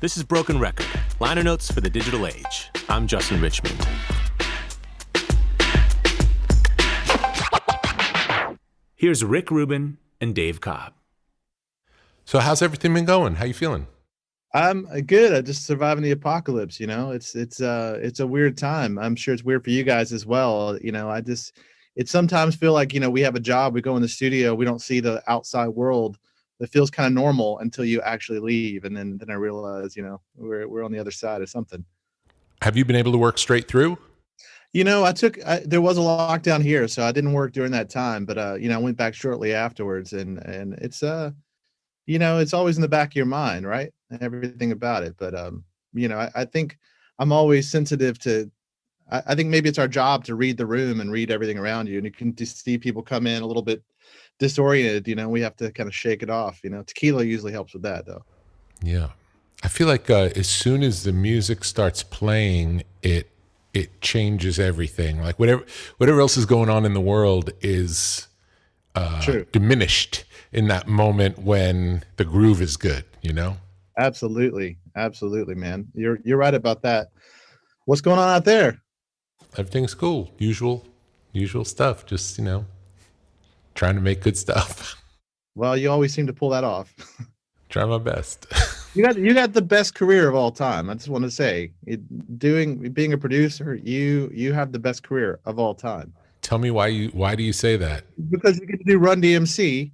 This is Broken Record, liner notes for the digital age. I'm Justin Richmond. Here's Rick Rubin and Dave Cobb. So how's everything been going? How you feeling? I'm good. I'm just surviving the apocalypse. It's a weird time. I'm sure it's weird for you guys as well. It sometimes feel like, we have a job, we go in the studio, we don't see the outside world. That feels kind of normal until you actually leave. And then I realize, we're on the other side of something. Have you been able to work straight through? There was a lockdown here, so I didn't work during that time, but I went back shortly afterwards, and it's it's always in the back of your mind, right? And everything about it. But I think I'm always sensitive to, I think maybe it's our job to read the room and read everything around you. And you can just see people come in a little bit disoriented, we have to kind of shake it off. Tequila usually helps with that, though. Yeah. I feel like as soon as the music starts playing, it changes everything. Like whatever else is going on in the world is diminished in that moment when the groove is good, Absolutely, man. You're right about that. What's going on out there? Everything's cool. Usual stuff. Just trying to make good stuff. Well, you always seem to pull that off. Try my best. You got the best career of all time. I just want to say, being a producer, you have the best career of all time. Tell me why do you say that? Because you get to do Run DMC,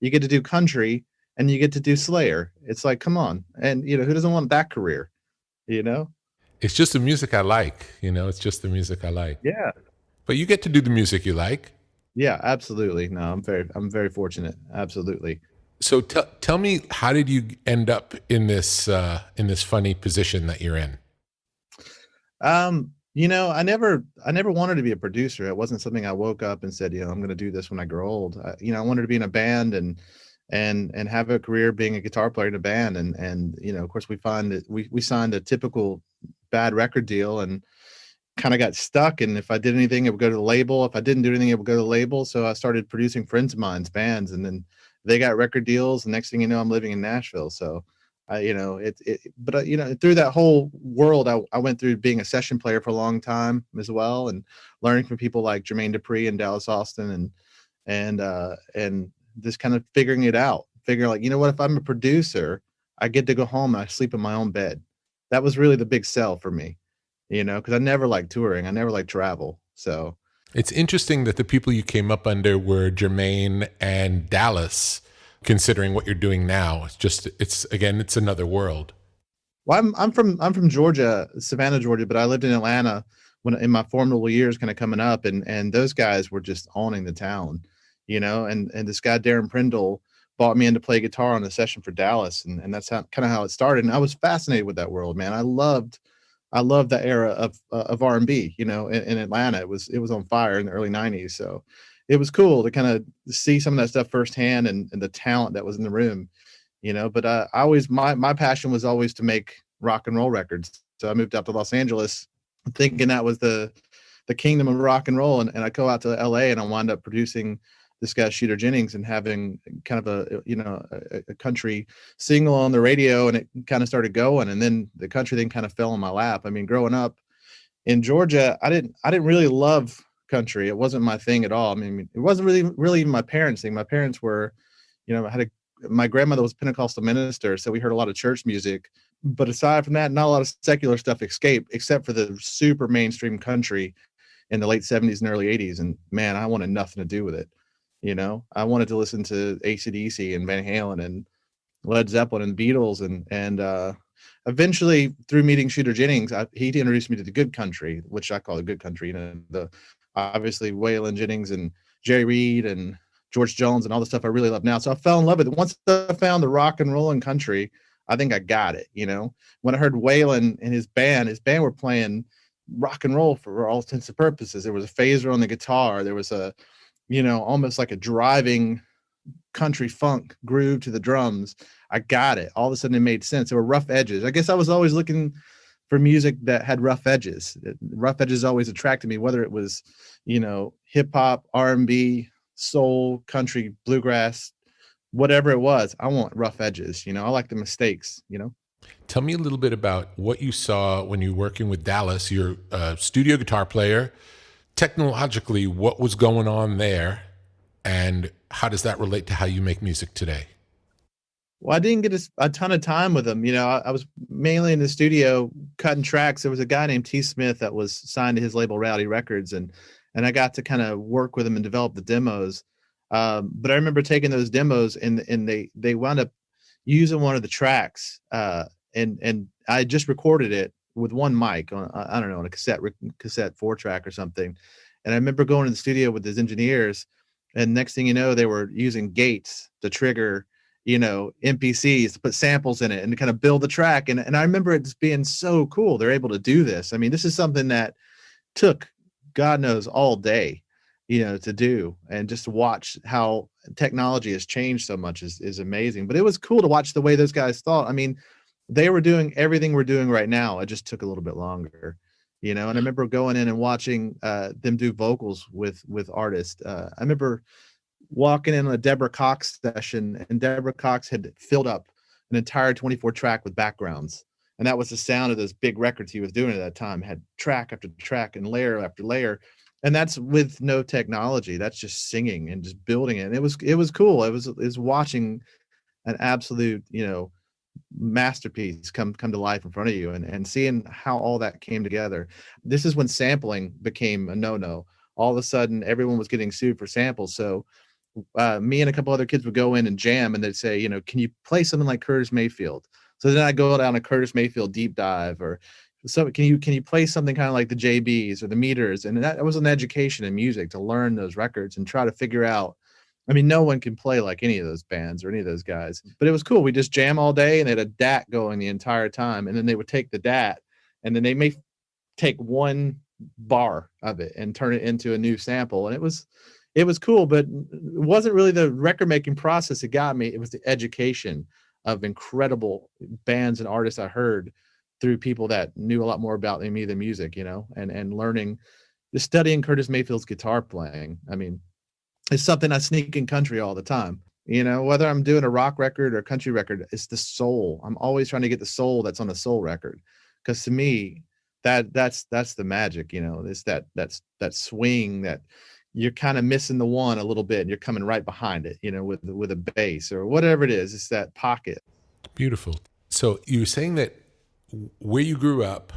you get to do country, and you get to do Slayer. It's like, come on. And who doesn't want that career? It's just the music I like, it's just the music I like. Yeah. But you get to do the music you like. Yeah, absolutely. No, I'm very fortunate. Absolutely. So tell me, how did you end up in this funny position that you're in? I never wanted to be a producer. It wasn't something I woke up and said, I'm going to do this when I grow old. I wanted to be in a band and have a career being a guitar player in a band. And of course we find that we signed a typical bad record deal and kind of got stuck. And if I did anything, it would go to the label. If I didn't do anything, it would go to the label. So I started producing friends of mine's bands, and then they got record deals. The next thing you know, I'm living in Nashville. So through that whole world, I went through being a session player for a long time as well, and learning from people like Jermaine Dupri and Dallas Austin, and just kind of figuring it out, like, if I'm a producer, I get to go home and I sleep in my own bed. That was really the big sell for me, because I never liked touring. I never liked travel. So it's interesting that the people you came up under were Jermaine and Dallas, considering what you're doing now. It's another world. Well, I'm from Georgia, Savannah, Georgia, but I lived in Atlanta when in my formidable years, kind of coming up, and those guys were just owning the town, and this guy Darren Prindle brought me in to play guitar on a session for Dallas, and that's kind of how it started. And I was fascinated with that world, man. I loved the era of R&B, in Atlanta. It was on fire in the early 90s. So it was cool to kind of see some of that stuff firsthand and the talent that was in the room, but my passion was always to make rock and roll records. So I moved out to Los Angeles thinking that was the kingdom of rock and roll. And I go out to LA and I wound up producing this guy Shooter Jennings and having kind of a country single on the radio, and it kind of started going, and then the country thing kind of fell in my lap. I mean, growing up in Georgia, I didn't really love country. It wasn't my thing at all. I mean, it wasn't really my parents' thing. My parents were, my grandmother was a Pentecostal minister, so we heard a lot of church music. But aside from that, not a lot of secular stuff except for the super mainstream country in the late 70s and early 80s. And man, I wanted nothing to do with it. I wanted to listen to AC/DC and Van Halen and Led Zeppelin and Beatles, and eventually through meeting Shooter Jennings, he introduced me to the good country, which I call the good country. The obviously Waylon Jennings and Jerry Reed and George Jones and all the stuff I really love now. So I fell in love with it. Once I found the rock and roll and country, I think I got it. When I heard Waylon and his band were playing rock and roll for all intents and purposes. There was a phaser on the guitar. There was a almost like a driving country funk groove to the drums. I got it. All of a sudden it made sense. There were rough edges. I guess I was always looking for music that had rough edges. Rough edges always attracted me, whether it was, hip hop, R&B, soul, country, bluegrass, whatever it was. I want rough edges. I like the mistakes, Tell me a little bit about what you saw when you were working with Dallas. You're a studio guitar player. Technologically, what was going on there, and how does that relate to how you make music today? Well, I didn't get a ton of time with him. I was mainly in the studio cutting tracks. There was a guy named T. Smith that was signed to his label Rowdy Records, and I got to kind of work with him and develop the demos. But I remember taking those demos and they wound up using one of the tracks, and I just recorded it with one mic on, I don't know, on a cassette 4-track or something. And I remember going to the studio with his engineers, and next thing you know, they were using gates to trigger, MPCs to put samples in it and to kind of build the track. And I remember it just being so cool. They're able to do this. I mean, this is something that took, God knows, all day, to do, and just to watch how technology has changed so much is amazing. But it was cool to watch the way those guys thought. I mean, they were doing everything we're doing right now. It just took a little bit longer, and I remember going in and watching them do vocals with artists. I remember walking in on a Deborah Cox session, and Deborah Cox had filled up an entire 24 track with backgrounds. And that was the sound of those big records he was doing at that time, had track after track and layer after layer. And that's with no technology. That's just singing and just building it. And it was cool. It was watching an absolute, masterpiece come to life in front of you, and seeing how all that came together. This is when sampling became a no-no. All of a sudden, everyone was getting sued for samples. So me and a couple other kids would go in and jam, and they'd say, can you play something like Curtis Mayfield? So then I go down a Curtis Mayfield deep dive, or so can you play something kind of like the JBs or the Meters? And that was an education in music, to learn those records and try to figure out. I mean, no one can play like any of those bands or any of those guys, but it was cool. We just jam all day, and they had a DAT going the entire time. And then they would take the DAT, and then they may take one bar of it and turn it into a new sample. And it was cool, but it wasn't really the record making process that got me. It was the education of incredible bands and artists I heard through people that knew a lot more about me than music, and learning, just studying Curtis Mayfield's guitar playing. I mean, it's something I sneak in country all the time. Whether I'm doing a rock record or a country record, it's the soul. I'm always trying to get the soul that's on the soul record, because to me, that's the magic. It's that swing that you're kind of missing the one a little bit, and you're coming right behind it, with a bass or whatever it is. It's that pocket. Beautiful. So you were saying that where you grew up,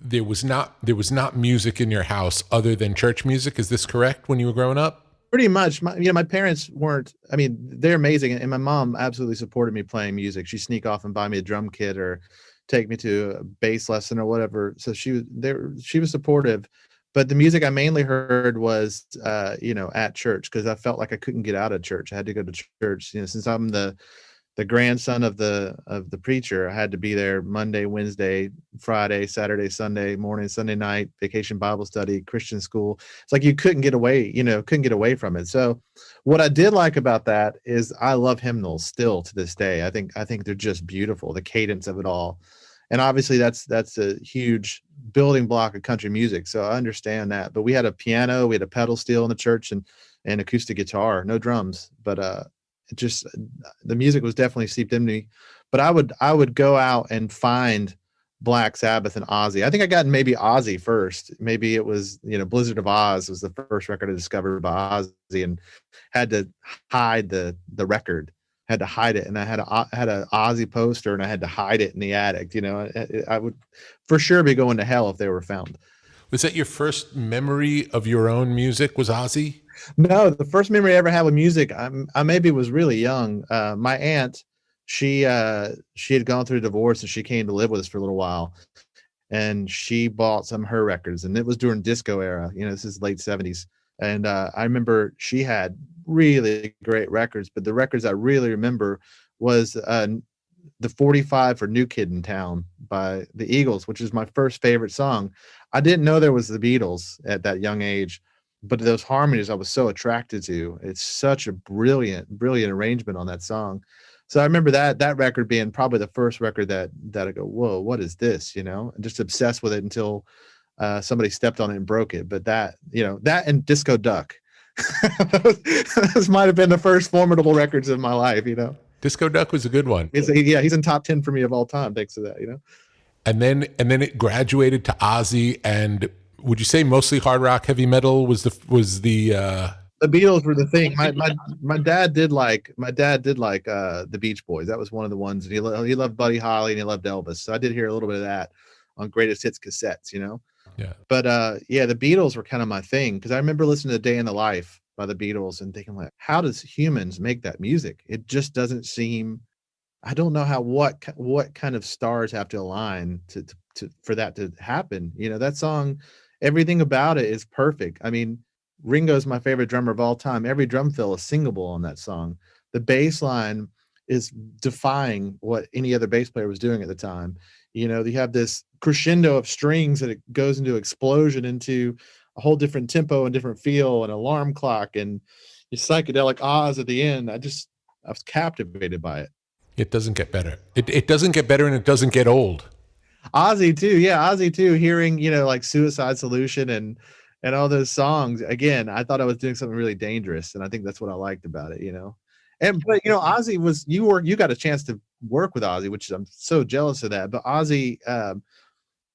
there was not music in your house other than church music. Is this correct? When you were growing up? Pretty much. My parents weren't, I mean, they're amazing. And my mom absolutely supported me playing music. She'd sneak off and buy me a drum kit or take me to a bass lesson or whatever. So she was supportive. But the music I mainly heard was, at church, because I felt like I couldn't get out of church. I had to go to church. Since I'm the grandson of the preacher, I had to be there Monday, Wednesday, Friday, Saturday, Sunday morning, Sunday night, vacation Bible study, Christian school. It's like you couldn't get away from it. So what I did like about that is I love hymnals still to this day. I think they're just beautiful, the cadence of it all. And obviously that's a huge building block of country music. So I understand that. But we had a piano, we had a pedal steel in the church, and acoustic guitar, no drums. But just the music was definitely seeped in me. But I would go out and find Black Sabbath and Ozzy. I think I got maybe Ozzy first. Maybe it was, Blizzard of Oz was the first record I discovered by Ozzy, and had to hide the record. Had to hide it, and I had a Ozzy poster, and I had to hide it in the attic. I would for sure be going to hell if they were found. Was that your first memory of your own music, was Ozzy? No, the first memory I ever had with music, I maybe was really young. My aunt, she had gone through a divorce, and she came to live with us for a little while, and she bought some of her records, and it was during disco era. This is late 70s. And I remember she had really great records, but the records I really remember was the 45 for New Kid in Town by the Eagles, which is my first favorite song. I didn't know there was the Beatles at that young age, but those harmonies I was so attracted to. It's such a brilliant arrangement on that song. So I remember that record being probably the first record that I go, whoa, what is this? And just obsessed with it until somebody stepped on it and broke it. But that and Disco Duck, those might have been the first formidable records of my life. Disco Duck was a good one. He's in top 10 for me of all time thanks to that, you know. And then it graduated to Ozzy, and would you say mostly hard rock, heavy metal was the The Beatles were the thing. My dad did like the Beach Boys. That was one of the ones. He loved Buddy Holly and he loved Elvis. So I did hear a little bit of that on greatest hits cassettes, you know. Yeah. But the Beatles were kind of my thing because I remember listening to Day in the Life by the Beatles and thinking like, how does humans make that music? It just doesn't seem. I don't know what kind of stars have to align to for that to happen. You know, that song, everything about it is perfect. I mean, Ringo's my favorite drummer of all time. Every drum fill is singable on that song. The bass line is defying what any other bass player was doing at the time. You know, you have this crescendo of strings that it goes into explosion into a whole different tempo and different feel and alarm clock and your psychedelic Oz at the end. I was captivated by it. It doesn't get better. It doesn't get better, and it doesn't get old. Ozzy too. Hearing, you know, like Suicide Solution and all those songs. Again, I thought I was doing something really dangerous, and I think that's what I liked about it, you know. But you know, Ozzy was you got a chance to work with Ozzy, which I'm so jealous of that. But Ozzy,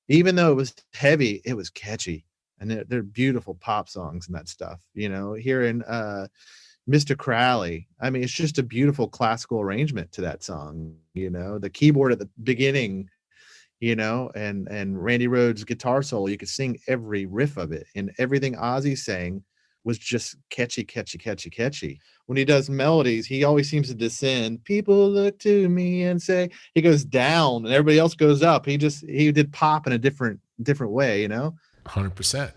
even though it was heavy, it was catchy, and they're beautiful pop songs and that stuff. You know, hearing Mr. Crowley. I mean, it's just a beautiful classical arrangement to that song, you know, the keyboard at the beginning, you know, and Randy Rhoads' guitar solo, you could sing every riff of it, and everything Ozzy sang was just catchy. When he does melodies, he always seems to descend. People look to me and say, he goes down and everybody else goes up. He did pop in a different way, you know. 100%.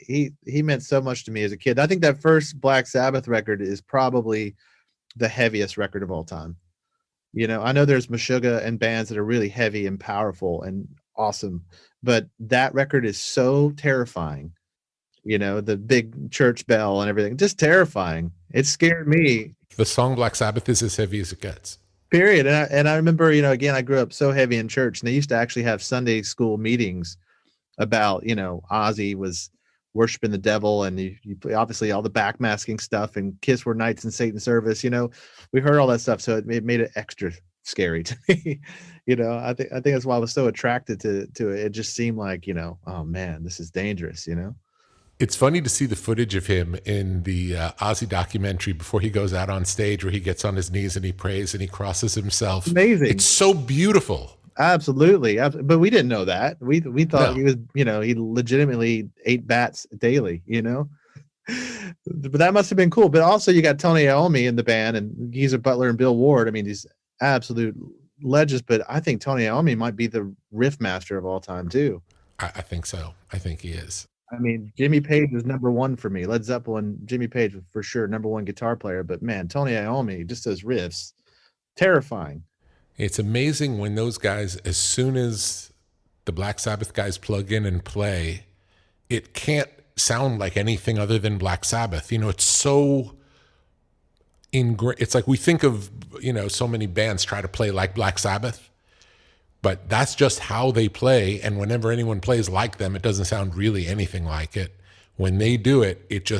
He meant so much to me as a kid. I think that first Black Sabbath record is probably the heaviest record of all time. You know, I know there's Meshuggah and bands that are really heavy and powerful and awesome, but that record is so terrifying. You know, the big church bell and everything, just terrifying. It scared me. The song Black Sabbath is as heavy as it gets. Period. And I remember, you know, again, I grew up so heavy in church, and they used to actually have Sunday school meetings about, you know, Ozzy was worshiping the devil, and you obviously all the backmasking stuff, and Kiss were Knights in Satan's service. You know, we heard all that stuff, so it made it extra scary to me. You know, I think that's why I was so attracted to it. It just seemed like, you know, oh man, this is dangerous. You know. It's funny to see the footage of him in the Ozzy documentary before he goes out on stage, where he gets on his knees and he prays and he crosses himself. Amazing. It's so beautiful. Absolutely. But we didn't know that. We thought he was, you know, he legitimately ate bats daily, you know. But that must have been cool. But also you got Tony Iommi in the band, and Geezer Butler and Bill Ward. I mean, these absolute legends. But I think Tony Iommi might be the riff master of all time too. I think so. I think he is. I mean, Jimmy Page is number one for me. Led Zeppelin, Jimmy Page was for sure number one guitar player. But man, Tony Iommi, just those riffs, terrifying. It's amazing when those guys, as soon as the Black Sabbath guys plug in and play, it can't sound like anything other than Black Sabbath. You know, it's so it's like we think of, you know, so many bands try to play like Black Sabbath, but that's just how they play. And whenever anyone plays like them, it doesn't sound really anything like it. When they do it, it's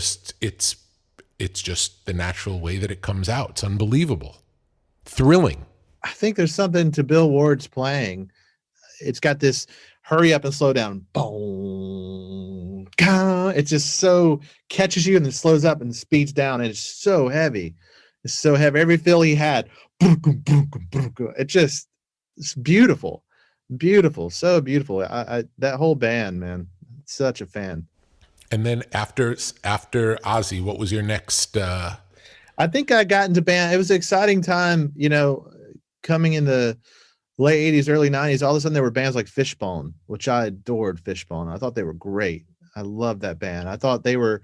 just the natural way that it comes out. It's unbelievable. Thrilling. I think there's something to Bill Ward's playing. It's got this hurry up and slow down. Boom. It just so catches you and then slows up and speeds down. And it's so heavy. It's so heavy. Every fill he had. It's beautiful. Beautiful. So beautiful. I that whole band, man. Such a fan. And then after Ozzy, what was your next? I think I got into band. It was an exciting time, you know, coming in the late 80s, early 90s. All of a sudden there were bands like Fishbone, which I adored. Fishbone. I thought they were great. I loved that band. I thought they were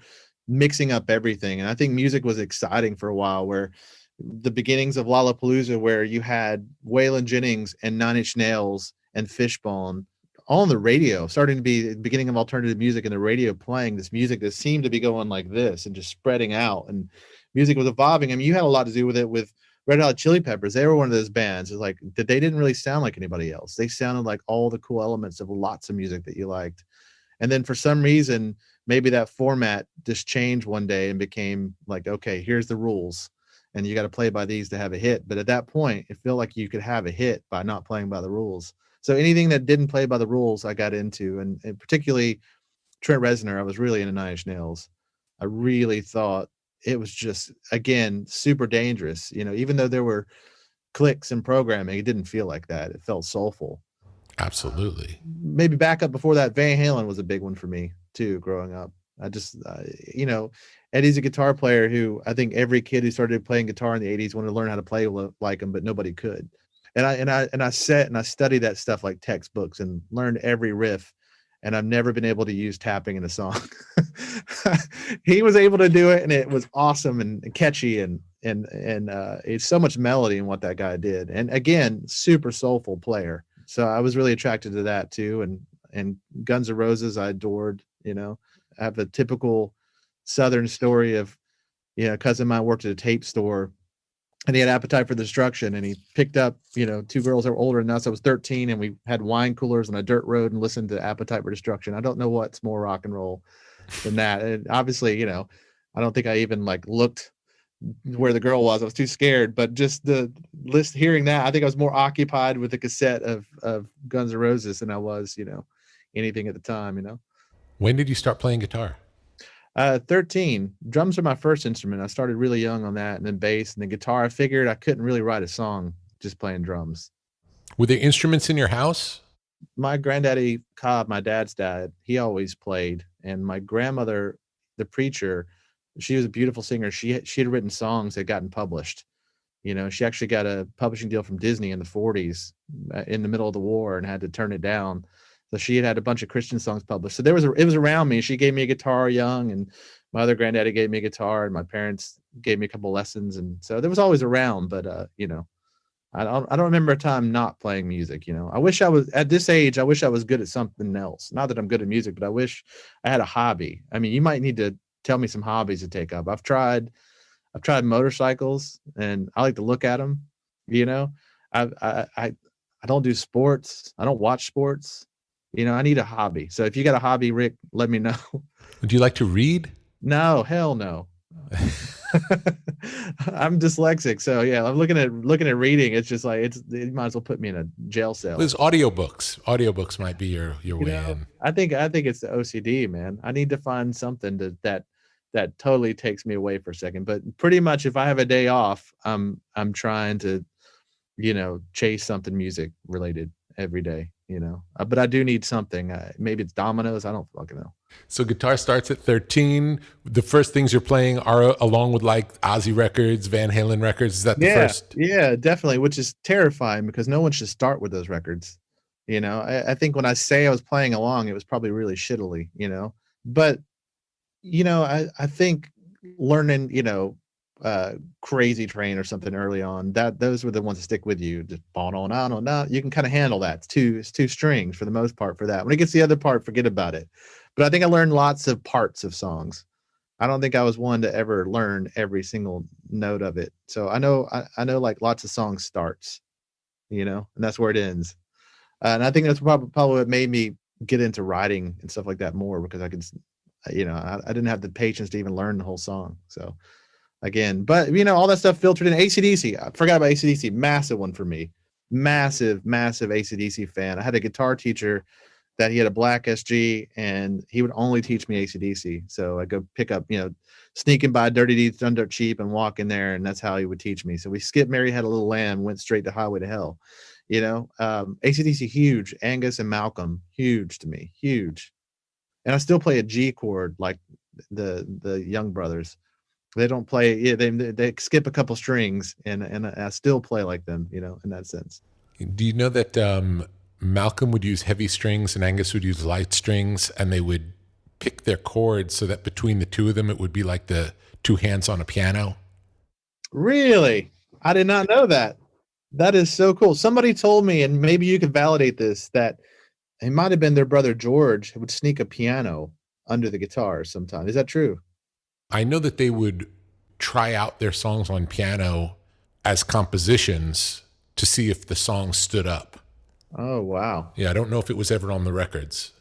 mixing up everything. And I think music was exciting for a while, where the beginnings of Lollapalooza, where you had Waylon Jennings and Nine Inch Nails and Fishbone all on the radio, starting to be the beginning of alternative music, and the radio playing this music that seemed to be going like this and just spreading out, and music was evolving. I mean, you had a lot to do with it with Red Hot Chili Peppers. They were one of those bands. It's like that they didn't really sound like anybody else. They sounded like all the cool elements of lots of music that you liked. And then for some reason, maybe that format just changed one day and became like, okay, here's the rules. and you got to play by these to have a hit. But at that point, it felt like you could have a hit by not playing by the rules. So anything that didn't play by the rules, I got into, and particularly Trent Reznor. I was really into Nine Inch Nails. I really thought it was just, again, super dangerous. You know, even though there were clicks and programming, it didn't feel like that. It felt soulful. Absolutely. Maybe back up before that, Van Halen was a big one for me too, growing up. I just, you know, Eddie's a guitar player who I think every kid who started playing guitar in the 80s wanted to learn how to play like him, but nobody could. And I sat and I studied that stuff like textbooks and learned every riff. And I've never been able to use tapping in a song. He was able to do it, and it was awesome and catchy, and it's so much melody in what that guy did. And again, super soulful player. So I was really attracted to that too. And Guns N' Roses, I adored. You know, I have a typical Southern story of, you know, a cousin of mine worked at a tape store, and he had Appetite for Destruction, and he picked up, you know, two girls that were older than us. I was 13, and we had wine coolers on a dirt road and listened to Appetite for Destruction. I don't know what's more rock and roll than that. And obviously, you know, I don't think I even like looked where the girl was. I was too scared. But just the list, hearing that, I think I was more occupied with the cassette of Guns N' Roses than I was, you know, anything at the time, you know. When did you start playing guitar? 13. Drums are my first instrument. I started really young on that, and then bass, and then guitar. I figured I couldn't really write a song just playing drums. Were there instruments in your house? My granddaddy Cobb, my dad's dad, he always played. And my grandmother, the preacher, she was a beautiful singer. She had written songs that had gotten published. You know, she actually got a publishing deal from Disney in the 40s in the middle of the war and had to turn it down. So she had a bunch of Christian songs published. So it was around me. She gave me a guitar young, and my other granddaddy gave me a guitar, and my parents gave me a couple lessons. And so there was always around, but you know, I don't remember a time not playing music. You know, I wish I was at this age. I wish I was good at something else. Not that I'm good at music, but I wish I had a hobby. I mean, you might need to tell me some hobbies to take up. I've tried motorcycles, and I like to look at them. You know, I don't do sports. I don't watch sports. You know, I need a hobby. So if you got a hobby, Rick, let me know. Do you like to read? No, hell no. I'm dyslexic, so yeah. I'm looking at reading. It's just like it might as well put me in a jail cell. There's audiobooks. Audiobooks might be your way in. I think it's the OCD, man. I need to find something that totally takes me away for a second. But pretty much, if I have a day off, I'm trying to, you know, chase something music related every day. You know, but I do need something. Maybe it's dominoes. I don't fucking know. So guitar starts at 13. The first things you're playing are along with like Ozzy records, Van Halen records. Is that the first? Yeah, definitely. Which is terrifying because no one should start with those records. You know, I think when I say I was playing along, it was probably really shittily, you know, but you know, I think learning, you know, Crazy Train or something early on, that those were the ones that stick with you. Just on. You can kind of handle that. It's two strings for the most part for that. When it gets to the other part, forget about it. But I think I learned lots of parts of songs. I don't think I was one to ever learn every single note of it. So I know like lots of songs starts, you know, and that's where it ends. And I think that's probably what made me get into writing and stuff like that more, because I could, you know, I didn't have the patience to even learn the whole song. So again, but you know, all that stuff filtered in. AC/DC, I forgot about AC/DC, massive one for me. Massive AC/DC fan. I had a guitar teacher that he had a black SG, and he would only teach me AC/DC. So I go pick up, you know, sneaking by Dirty Deeds Done Dirt Cheap and walk in there, and that's how he would teach me. So we skipped Mary Had a Little Lamb, went straight to Highway to Hell. You know, AC/DC huge. Angus and Malcolm, huge to me, huge. And I still play a G chord like the Young Brothers. They don't play. Yeah, they skip a couple strings, and I still play like them. You know, in that sense. Do you know that Malcolm would use heavy strings and Angus would use light strings, and they would pick their chords so that between the two of them, it would be like the two hands on a piano? Really? I did not know that. That is so cool. Somebody told me, and maybe you could validate this, that it might have been their brother George who would sneak a piano under the guitar sometimes. Is that true? I know that they would try out their songs on piano as compositions to see if the song stood up. Oh, wow. Yeah, I don't know if it was ever on the records.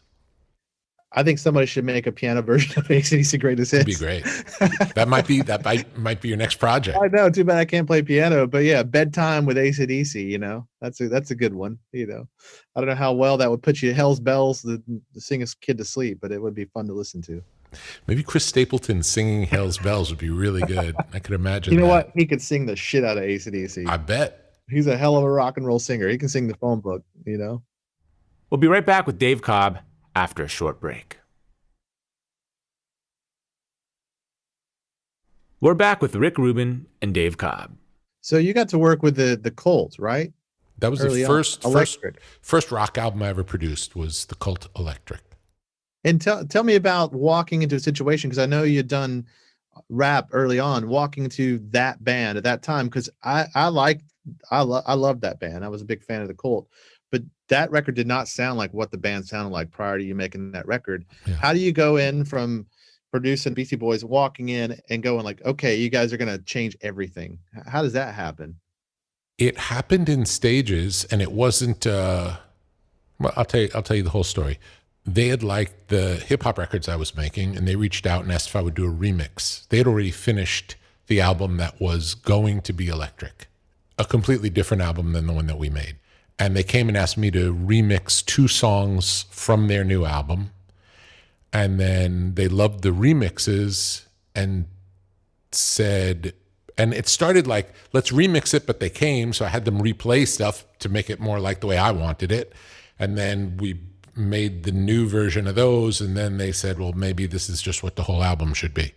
I think somebody should make a piano version of AC/DC Greatest Hits. It'd be great. That might be your next project. I know. Too bad I can't play piano, but yeah, bedtime with AC/DC. That's a good one. I don't know how well that would put you Hell's Bells to sing a kid to sleep, but it would be fun to listen to. Maybe Chris Stapleton singing Hell's Bells would be really good. I could imagine. You know what? He could sing the shit out of AC/DC. I bet. He's a hell of a rock and roll singer. He can sing the phone book. We'll be right back with Dave Cobb after a short break. We're back with Rick Rubin and Dave Cobb. So you got to work with the Cult, right? That was Early the first rock album I ever produced was the Cult Electric. And tell me about walking into a situation, because I know you'd done rap early on, walking into that band at that time, because I loved that band. I was a big fan of the Cult, but that record did not sound like what the band sounded like prior to you making that record. Yeah. How do you go in from producing Beastie Boys, walking in and going like, okay, you guys are going to change everything? How does that happen? It happened in stages, and it wasn't, well, I'll tell you the whole story. They had liked the hip hop records I was making, and they reached out and asked if I would do a remix. They had already finished the album that was going to be Electric, a completely different album than the one that we made. And they came and asked me to remix 2 songs from their new album. And then they loved the remixes and said, and it started like, let's remix it, but they came, so I had them replay stuff to make it more like the way I wanted it. And then we made the new version of those, and then they said, well, maybe this is just what the whole album should be.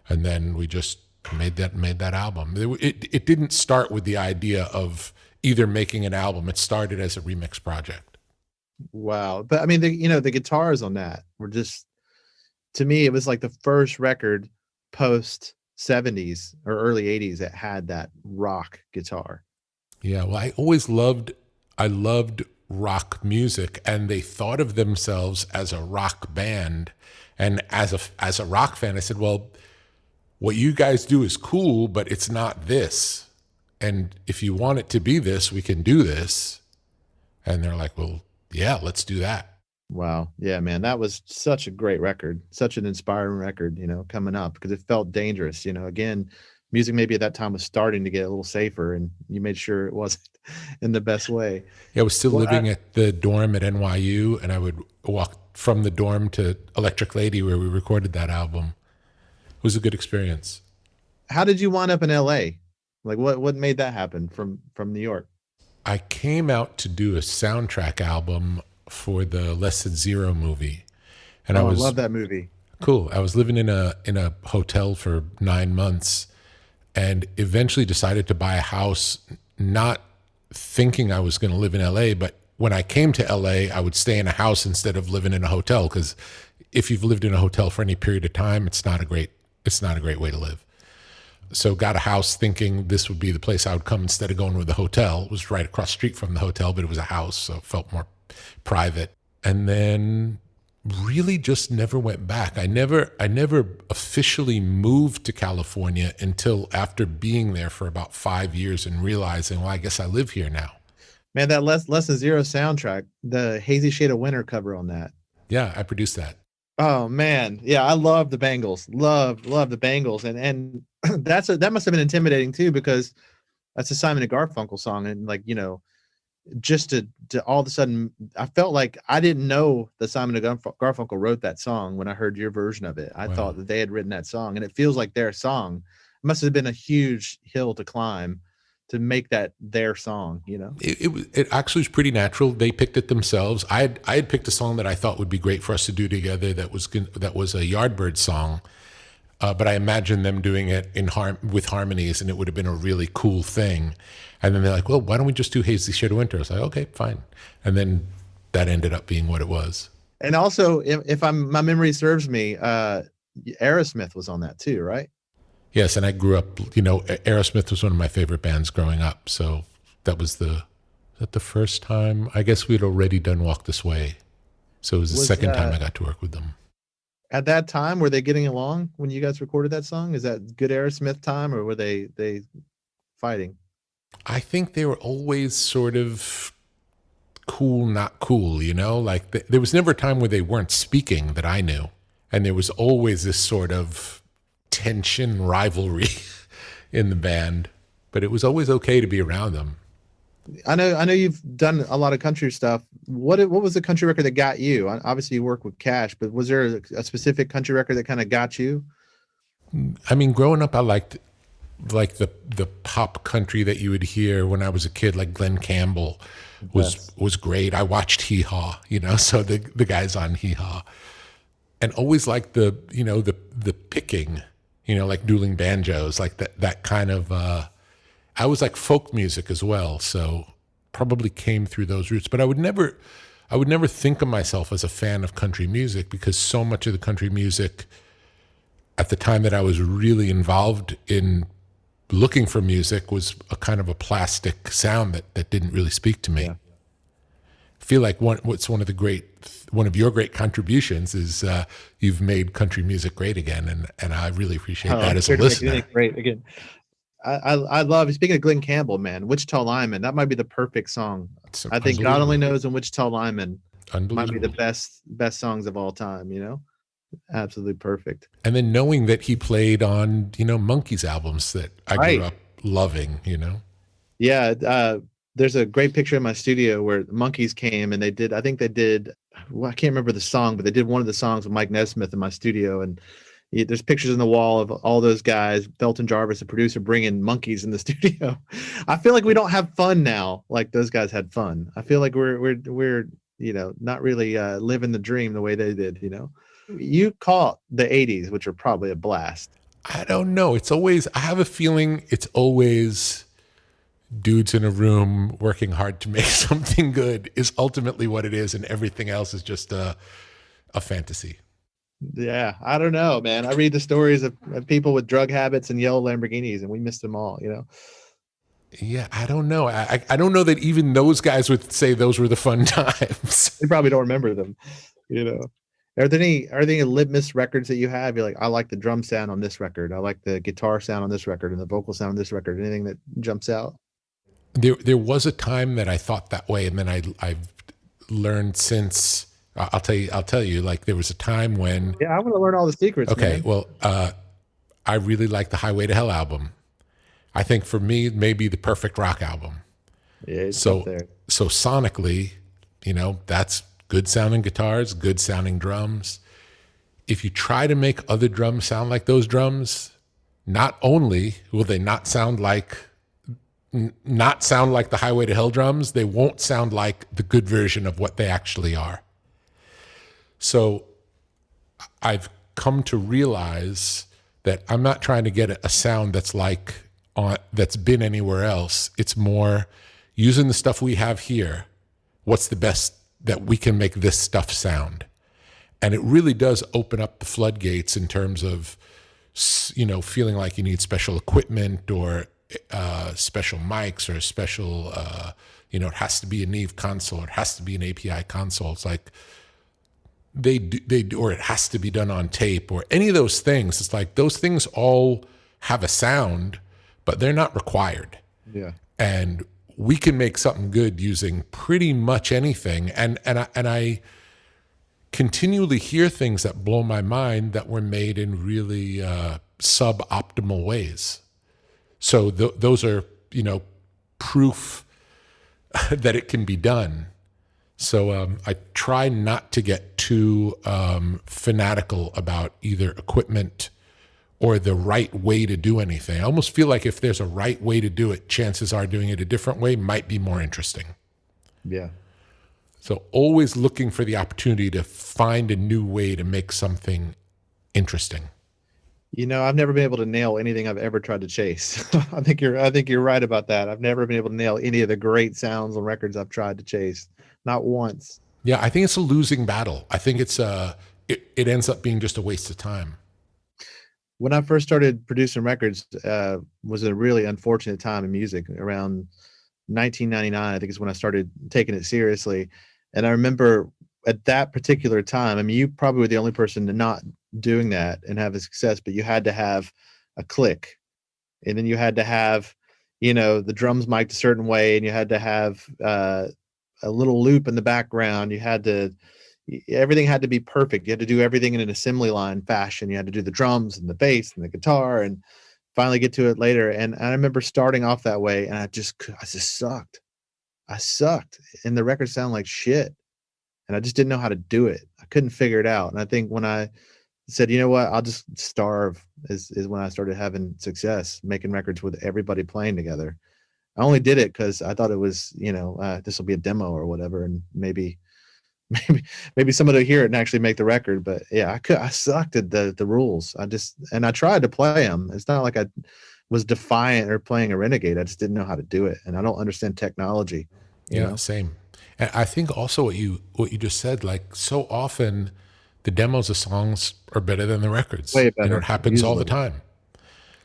And then we just made that album. It didn't start with the idea of either making an album. It started as a remix project. Wow. But I mean, the guitars on that were just, to me, it was like the first record post 70s or early 80s that had that rock guitar. Yeah, well, I loved rock music, and they thought of themselves as a rock band. And as a rock fan, I said, well, what you guys do is cool, but it's not this. And if you want it to be this, we can do this. And they're like, well, yeah, let's do that. Wow. Yeah, man, that was such a great record, such an inspiring record, coming up, because it felt dangerous. Again, music maybe at that time was starting to get a little safer, and you made sure it wasn't in the best way. Yeah, I was still living at the dorm at NYU, and I would walk from the dorm to Electric Lady, where we recorded that album. It was a good experience. How did you wind up in LA? Like, what made that happen from New York? I came out to do a soundtrack album for the Less Than Zero movie. And I love that movie. Cool. I was living in a hotel for 9 months, and eventually decided to buy a house, not thinking I was going to live in LA, but when I came to LA, I would stay in a house instead of living in a hotel, because if you've lived in a hotel for any period of time, it's not a great way to live. So got a house thinking this would be the place I would come instead of going with the hotel. It was right across the street from the hotel, but it was a house, so it felt more private. And then really just never went back. I never officially moved to California until after being there for about 5 years and realizing, well, I guess I live here now. Man, that Less Than Zero soundtrack, the Hazy Shade of Winter cover on that. Yeah, I produced that. Oh man, yeah, I love the Bangles. Love the Bangles, and that must have been intimidating too, because that's a Simon and Garfunkel song, and just to all of a sudden, I felt like I didn't know that Simon and Garfunkel wrote that song when I heard your version of it. I thought that they had written that song, and it feels like their song. It must have been a huge hill to climb to make that their song, It actually was pretty natural. They picked it themselves. I had picked a song that I thought would be great for us to do together. That was a Yardbird song, but I imagined them doing it with harmonies, and it would have been a really cool thing. And then they're like, well, why don't we just do Hazy Shade of Winter? I was like, okay, fine. And then that ended up being what it was. And also, if my memory serves me, Aerosmith was on that too, right? Yes, and I grew up, Aerosmith was one of my favorite bands growing up. So that was the first time? I guess we'd already done Walk This Way. So it was the second time I got to work with them. At that time, were they getting along when you guys recorded that song? Is that good Aerosmith time, or were they fighting? I think they were always sort of cool, not cool, you know? Like there was never a time where they weren't speaking that I knew. And there was always this sort of tension, rivalry in the band, but it was always okay to be around them. I know you've done a lot of country stuff. What was the country record that got you? Obviously you work with Cash, but was there a specific country record that kind of got you? I mean, growing up, I liked like the pop country that you would hear when I was a kid, like Glenn Campbell was great. I watched Hee Haw, you know, so the guys on Hee Haw, and always liked the picking, you know, like dueling banjos, like that kind of. I was like folk music as well, so probably came through those roots. But I would never think of myself as a fan of country music, because so much of the country music at the time that I was really involved in looking for music was a kind of a plastic sound that didn't really speak to me. Yeah. I feel like one of your great contributions is you've made country music great again, and I really appreciate that as a listener. Great again. I love, speaking of Glenn Campbell, man, Wichita Lineman, that might be the perfect song. I think God Only Knows and Wichita Lineman might be the best songs of all time, you know? Absolutely perfect. And then knowing that he played on, you know, Monkees albums that I grew up loving, you know? Yeah. There's a great picture in my studio where the Monkees came and they did, well, I can't remember the song, but they did one of the songs with Mike Nesmith in my studio. And there's pictures on the wall of all those guys, Belton Jarvis, the producer, bringing Monkees in the studio. I feel like we don't have fun now like those guys had fun. I feel like we're you know, not really living the dream the way they did, you know. You caught the 80s, which are probably a blast. I don't know. I have a feeling it's always dudes in a room working hard to make something good is ultimately what it is, and everything else is just a fantasy. Yeah, I don't know, man. I read the stories of people with drug habits and yellow Lamborghinis, and we missed them all, you know? Yeah, I don't know. I don't know that even those guys would say those were the fun times. They probably don't remember them, you know? Are there any litmus records that you have? You're like, I like the drum sound on this record. I like the guitar sound on this record and the vocal sound on this record. Anything that jumps out? There was a time that I thought that way, and then I've learned since. I'll tell you. Like there was a time when. Yeah, I want to learn all the secrets. Okay, man. well, I really like the Highway to Hell album. I think for me, it may be the perfect rock album. Yeah, it's up there. So sonically, you know, that's good sounding guitars, good sounding drums. If you try to make other drums sound like those drums, not only will they not sound like the Highway to Hell drums, they won't sound like the good version of what they actually are. So I've come to realize that I'm not trying to get a sound that's been anywhere else. It's more using the stuff we have here. What's the best that we can make this stuff sound? And it really does open up the floodgates in terms of, you know, feeling like you need special equipment or special mics or special, you know, it has to be a Neve console, it has to be an API console. It's like they do, or it has to be done on tape or any of those things. It's like those things all have a sound, but they're not required. Yeah. And we can make something good using pretty much anything. And I continually hear things that blow my mind that were made in really suboptimal ways. So those are, you know, proof that it can be done. So I try not to get too fanatical about either equipment or the right way to do anything. I almost feel like if there's a right way to do it, chances are doing it a different way might be more interesting. Yeah. So always looking for the opportunity to find a new way to make something interesting. You know, I've never been able to nail anything I've ever tried to chase. I think you're right about that. I've never been able to nail any of the great sounds on records I've tried to chase. Not once. Yeah, I think it's a losing battle. I think it's it ends up being just a waste of time. When I first started producing records, was a really unfortunate time in music. Around 1999, I think is when I started taking it seriously. And I remember at that particular time, I mean, you probably were the only person to not doing that and have a success, but you had to have a click, and then you had to have, you know, the drums mic'd a certain way, and you had to have a little loop in the background. Everything had to be perfect. You had to do everything in an assembly line fashion. You had to do the drums and the bass and the guitar and finally get to it later. And I remember starting off that way, and I just sucked. I sucked, and the record sounded like shit. And I just didn't know how to do it. I couldn't figure it out. And I think when I said, you know what, I'll just starve, is when I started having success, making records with everybody playing together. I only did it because I thought it was, this will be a demo or whatever, and maybe somebody will hear it and actually make the record. But yeah, I sucked at the rules. I tried to play them. It's not like I was defiant or playing a renegade. I just didn't know how to do it, and I don't understand technology. You know? Same. And I think also what you just said, like so often the demos of songs are better than the records. Way better. It happens Usually. all the time.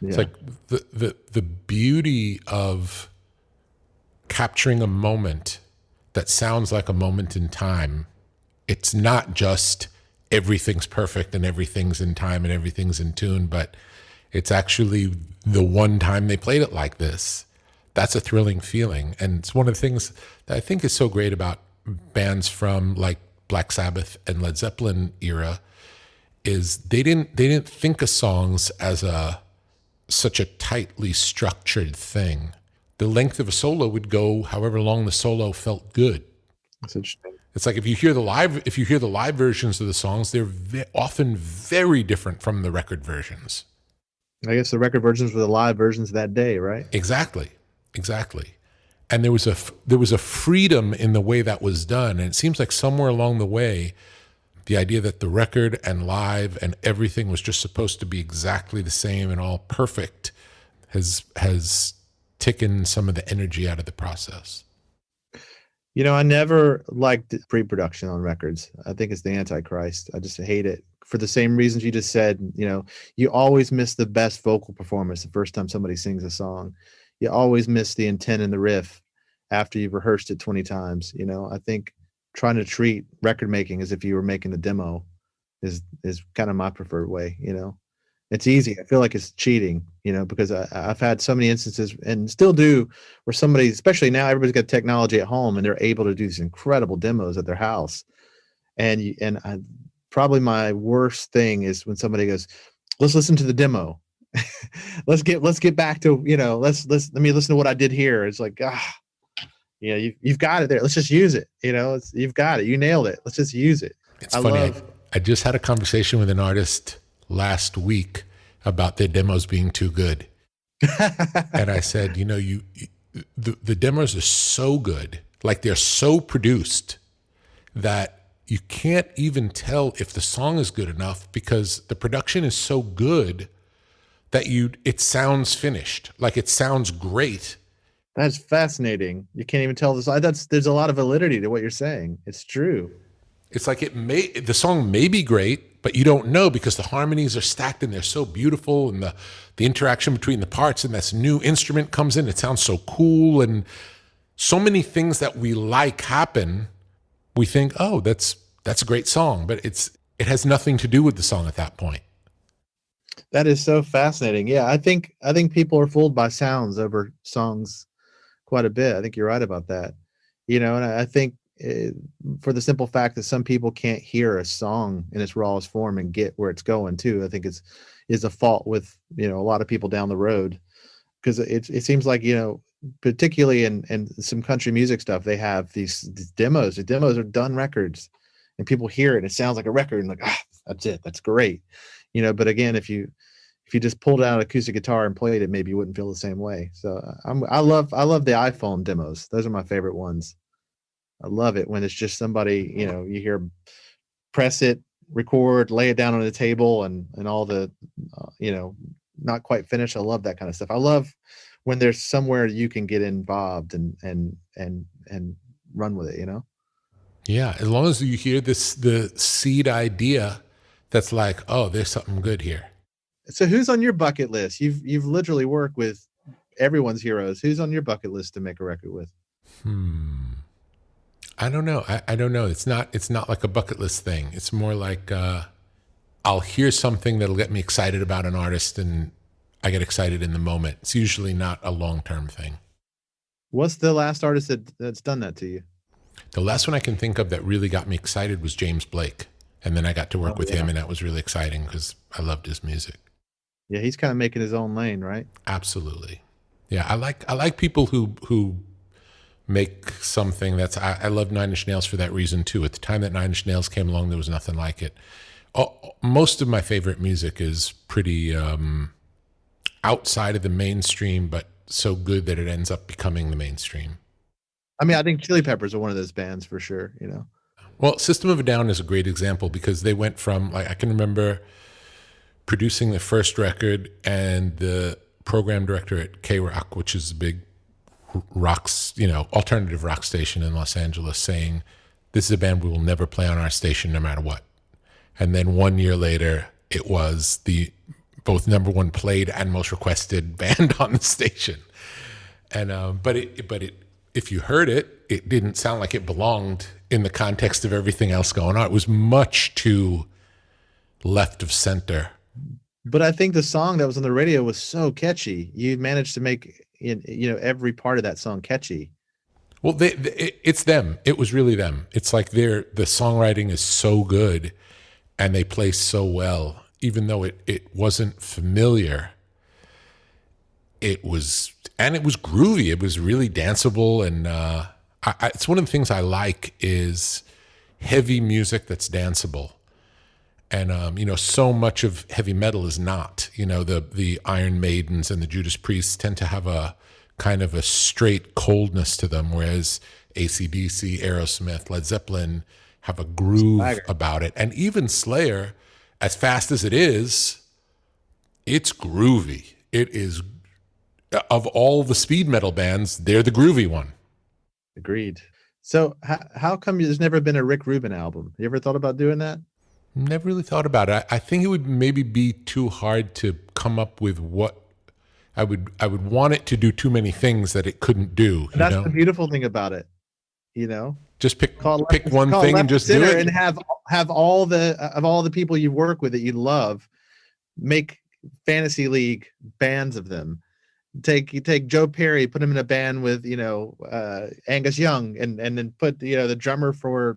Yeah. It's like the beauty of capturing a moment that sounds like a moment in time. It's not just everything's perfect and everything's in time and everything's in tune, but it's actually the one time they played it like this. That's a thrilling feeling. And it's one of the things that I think is so great about bands from like Black Sabbath and Led Zeppelin era is they didn't think of songs as such a tightly structured thing. The length of a solo would go however long the solo felt good. That's interesting. It's like if you hear the live versions of the songs, they're often very different from the record versions. I guess the record versions were the live versions that day, right? Exactly. And there was a freedom in the way that was done. And it seems like somewhere along the way, the idea that the record and live and everything was just supposed to be exactly the same and all perfect has taken some of the energy out of the process. I never liked pre-production on records. I think it's the Antichrist. I just hate it for the same reasons you just said. You always miss the best vocal performance the first time somebody sings a song. You always miss the intent in the riff after you've rehearsed it 20 times. I think trying to treat record making as if you were making the demo is kind of my preferred way. It's easy. I feel like it's cheating, because I've had so many instances and still do where somebody, especially now, everybody's got technology at home and they're able to do these incredible demos at their house. Probably my worst thing is when somebody goes, let's listen to the demo. let's get back to, let me listen to what I did here. It's like, you've got it there. Let's just use it. You've got it. You nailed it. Let's just use it. It's funny. I just had a conversation with an artist last week about their demos being too good. And I said, the demos are so good, like they're so produced that you can't even tell if the song is good enough because the production is so good that it sounds finished. Like it sounds great. That's fascinating. You can't even tell there's a lot of validity to what you're saying. It's true. It's like the song may be great, but you don't know because the harmonies are stacked and they're so beautiful, and the interaction between the parts, and this new instrument comes in. It sounds so cool, and so many things that we like happen. We think, oh, that's a great song, but it has nothing to do with the song at that point. That is so fascinating. Yeah, I think people are fooled by sounds over songs quite a bit. I think you're right about that. And I think for the simple fact that some people can't hear a song in its rawest form and get where it's going too, I think is a fault with a lot of people down the road, because it seems like particularly in some country music stuff, they have these demos. The demos are done records, and people hear it and it sounds like a record and like, that's it, that's great. But again, if you just pulled out an acoustic guitar and played it, maybe you wouldn't feel the same way. So I love the iPhone demos. Those are my favorite ones. I love it when it's just somebody, you hear press it, record, lay it down on the table, and all the, not quite finished. I love that kind of stuff. I love when there's somewhere you can get involved and run with it, Yeah, as long as you hear the seed idea, that's like, oh, there's something good here. So who's on your bucket list? You've literally worked with everyone's heroes. Who's on your bucket list to make a record with? I don't know. I don't know. It's not like a bucket list thing. It's more like I'll hear something that'll get me excited about an artist, and I get excited in the moment. It's usually not a long-term thing. What's the last artist that's done that to you? The last one I can think of that really got me excited was James Blake. And then I got to work with him, and that was really exciting because I loved his music. Yeah, he's kind of making his own lane, right? Absolutely. Yeah, I like people who make something that's. I love Nine Inch Nails for that reason too. At the time that Nine Inch Nails came along, there was nothing like it. Most of my favorite music is pretty outside of the mainstream, but so good that it ends up becoming the mainstream. I mean, I think Chili Peppers are one of those bands for sure, you know. Well, System of a Down is a great example because they went from, like, I can remember producing the first record, and the program director at K-Rock, which is a big rocks, alternative rock station in Los Angeles, saying, "This is a band we will never play on our station no matter what." And then 1 year later, it was the both number one played and most requested band on the station. And but if you heard it, it didn't sound like it belonged in the context of everything else going on. It was much too left of center. But I think the song that was on the radio was so catchy. You managed to make every part of that song catchy. Well, it's them. It was really them. It's like the songwriting is so good, and they play so well. Even though it wasn't familiar, it was groovy. It was really danceable, and it's one of the things I like is heavy music that's danceable. And so much of heavy metal is not. The Iron Maidens and the Judas Priests tend to have a kind of a straight coldness to them, whereas AC/DC, Aerosmith, Led Zeppelin have a groove about it. And even Slayer, as fast as it is, it's groovy. It is, of all the speed metal bands, they're the groovy one. Agreed. So how come there's never been a Rick Rubin album? You ever thought about doing that? Never really thought about it. I think it would maybe be too hard to come up with what I would want it to do too many things that it couldn't do. That's the beautiful thing about it. Just pick one thing and just do it, and have all the people you work with that you love make fantasy league bands of them. You take Joe Perry, put him in a band with Angus Young, and then put the drummer for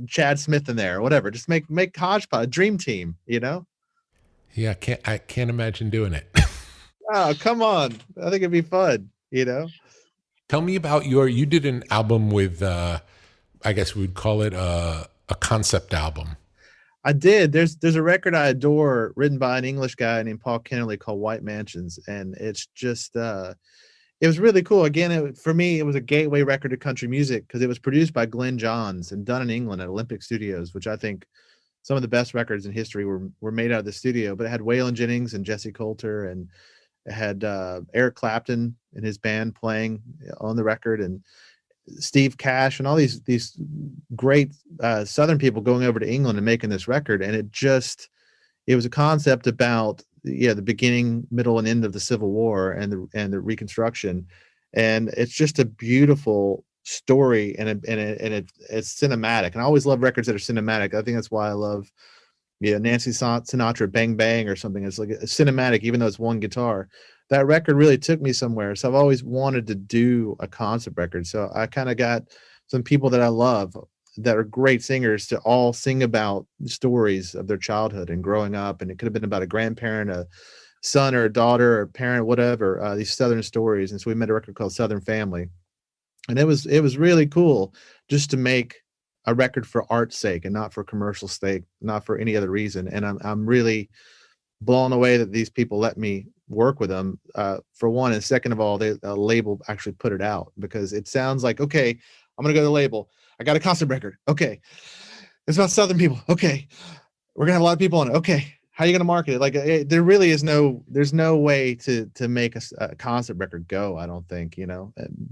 Chad Smith in there or whatever. Just make hodgepodge, dream team. Yeah, I can't imagine doing it. Oh, come on! I think it'd be fun. Tell me about you did an album with, I guess we'd call it a concept album. I did. There's a record I adore written by an English guy named Paul Kennerly called White Mansions. And it's just, it was really cool. Again, for me, it was a gateway record to country music because it was produced by Glenn Johns and done in England at Olympic Studios, which I think some of the best records in history were made out of the studio. But it had Waylon Jennings and Jesse Coulter, and it had Eric Clapton and his band playing on the record, and Steve Cash and all these great Southern people going over to England and making this record. And it was a concept about the beginning, middle, and end of the Civil War and the Reconstruction. And it's just a beautiful story, and it's cinematic. And I always love records that are cinematic. I think that's why I love Nancy Sinatra, Bang Bang or something. It's like a cinematic, even though it's one guitar. That record really took me somewhere. So I've always wanted to do a concept record. So I kind of got some people that I love that are great singers to all sing about stories of their childhood and growing up. And it could have been about a grandparent, a son or a daughter or a parent, whatever, these Southern stories. And so we made a record called Southern Family. And it was really cool just to make a record for art's sake and not for commercial sake, not for any other reason. And I'm really blown away that these people let me work with them, for one, and second of all, the label actually put it out, because it sounds like, okay, I'm gonna go to the label, I got a concept record, okay, it's about Southern people, okay, we're gonna have a lot of people on it, okay, how are you gonna market it? Like, there really is there's no way to make a concept record go, I don't think,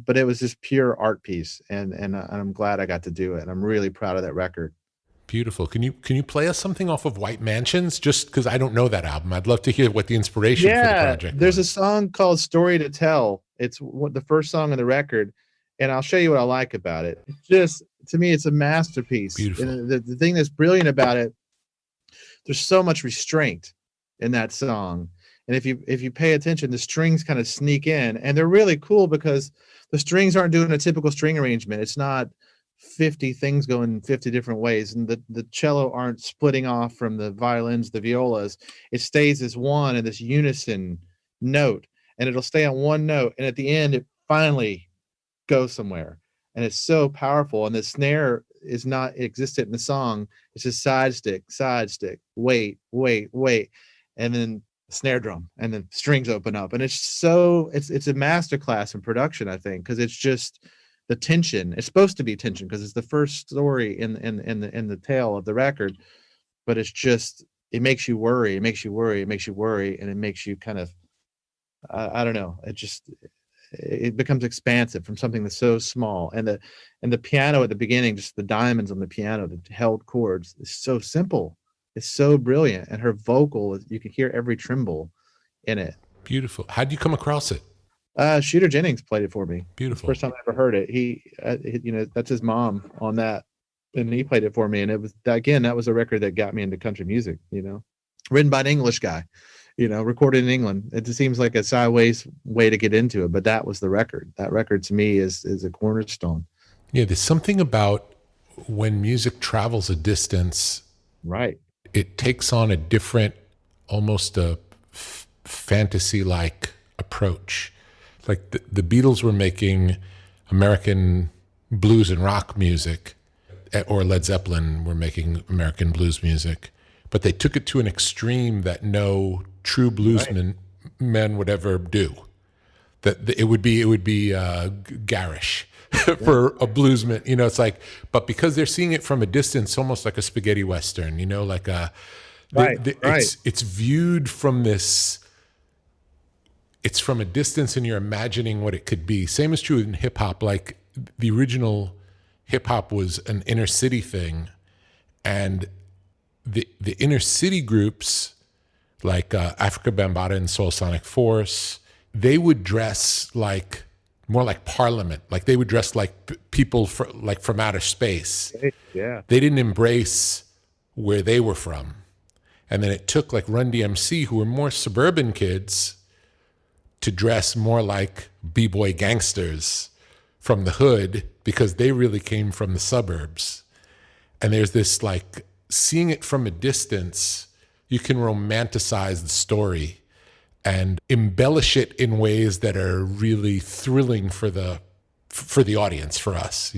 but it was just pure art piece, and I'm glad I got to do it, and I'm really proud of that record. Beautiful. Can you play us something off of White Mansions? Just because I don't know that album, I'd love to hear what the inspiration for the project there's was. a song called Story to Tell. It's the first song on the record, and I'll show you what I like about it. It's just, to me, it's a masterpiece. Beautiful. And the thing that's brilliant about it, there's so much restraint in that song. And if you pay attention, the strings kind of sneak in, and they're really cool because the strings aren't doing a typical string arrangement. It's not 50 things going 50 different ways, and the cello aren't splitting off from the violins, the violas. It stays as one in this unison note, and it'll stay on one note, and at the end it finally goes somewhere, and it's so powerful. And the snare is not existent in the song. It's just side stick, wait, and then snare drum, and then strings open up, and it's a masterclass in production, I think, because it's just the tension. It's supposed to be tension because it's the first story in the tale of the record, but it's just, it makes you worry, and it makes you kind of, I don't know, it becomes expansive from something that's so small. And the piano at the beginning, just the diamonds on the piano, the held chords, is so simple. It's so brilliant. And her vocal, you can hear every tremble in it. Beautiful. How did you come across it? Shooter Jennings played it for me. Beautiful. First time I ever heard it. He that's his mom on that, and he played it for me. And it was, again, that was a record that got me into country music. Written by an English guy, recorded in England. It just seems like a sideways way to get into it, but that was the record. That record to me is a cornerstone. Yeah, there's something about when music travels a distance, right? It takes on a different, almost a fantasy-like approach. Like the Beatles were making American blues and rock music, or Led Zeppelin were making American blues music, but they took it to an extreme that no true bluesman men would ever do. That it would be garish for a bluesman. It's like, but because they're seeing it from a distance, almost like a spaghetti western. Like a It's viewed from this. It's from a distance, and you're imagining what it could be. Same is true in hip hop. Like the original hip hop was an inner city thing, and the inner city groups like Africa Bambaataa and Soul Sonic Force, they would dress like more like Parliament. Like they would dress like people from outer space. Yeah, they didn't embrace where they were from, and then it took like Run DMC, who were more suburban kids, to dress more like b-boy gangsters from the hood, because they really came from the suburbs. And there's this, like, seeing it from a distance, you can romanticize the story and embellish it in ways that are really thrilling for the audience, for us,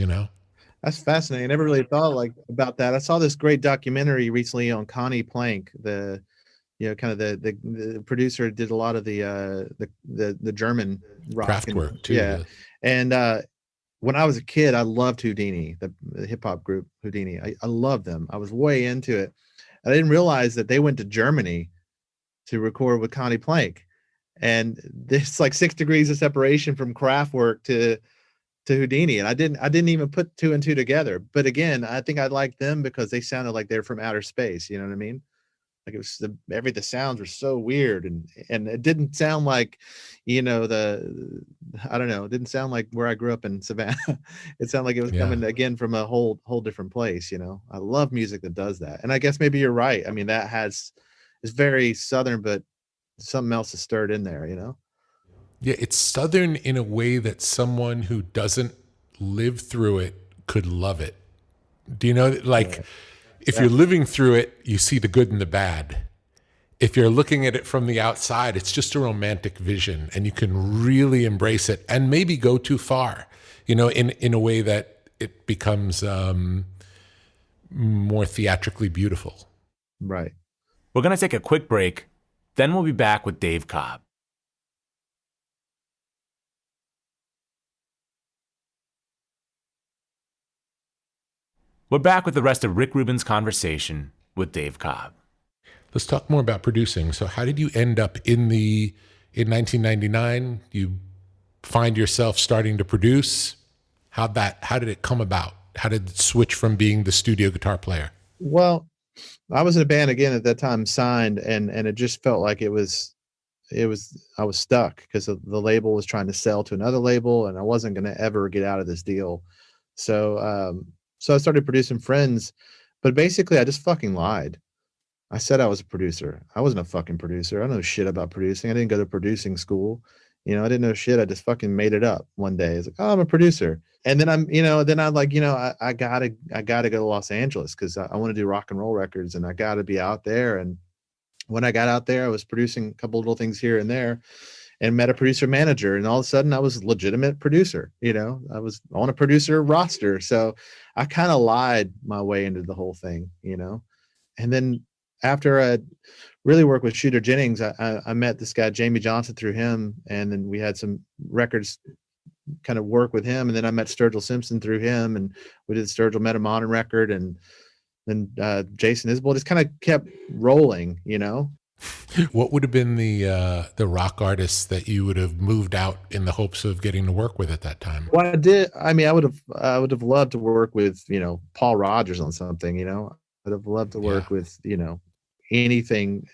That's fascinating. I never really thought about that. I saw this great documentary recently on Connie Plank, the producer, did a lot of the German rock Kraftwerk too. Yeah. And when I was a kid, I loved Houdini, the hip hop group Houdini. I loved them. I was way into it. I didn't realize that they went to Germany to record with Connie Plank, and there's like 6 degrees of separation from Kraftwerk to Houdini, and I didn't even put 2 and 2 together. But again, I think I liked them because they sounded like they're from outer space. You know what I mean? Like it was the sounds were so weird, and it didn't sound like, I don't know, it didn't sound like where I grew up in Savannah. It sounded like it was coming again from a whole different place. I love music that does that, and I guess maybe you're right. I mean, it's very Southern, but something else is stirred in there. Yeah, it's Southern in a way that someone who doesn't live through it could love it. Do you know, like? Yeah. If you're living through it, you see the good and the bad. If you're looking at it from the outside, it's just a romantic vision, and you can really embrace it and maybe go too far, in a way that it becomes more theatrically beautiful. Right. We're going to take a quick break, then we'll be back with Dave Cobb. We're back with the rest of Rick Rubin's conversation with Dave Cobb. Let's talk more about producing. So how did you end up in 1999? You find yourself starting to produce. How did it come about? How did it switch from being the studio guitar player? Well, I was in a band again at that time, signed, and it just felt like I was stuck because the label was trying to sell to another label, and I wasn't going to ever get out of this deal. So I started producing friends, but basically I just fucking lied. I said I was a producer. I wasn't a fucking producer. I don't know shit about producing. I didn't go to producing school. You know, I didn't know shit. I just fucking made it up one day. It's like, oh, I'm a producer. And then I'm like, I gotta go to Los Angeles because I want to do rock and roll records and I gotta be out there. And when I got out there, I was producing a couple little things here and there and met a producer manager. And all of a sudden I was a legitimate producer. I was on a producer roster. So I kind of lied my way into the whole thing, And then after I really worked with Shooter Jennings, I met this guy, Jamie Johnson, through him. And then we had some records kind of work with him. And then I met Sturgill Simpson through him. And we did the Sturgill Meta Modern record. And then Jason Isbell just kind of kept rolling, What would have been the rock artists that you would have moved out in the hopes of getting to work with at that time? Well, I would have loved to work with, Paul Rodgers on something, I would have loved to work with, anything,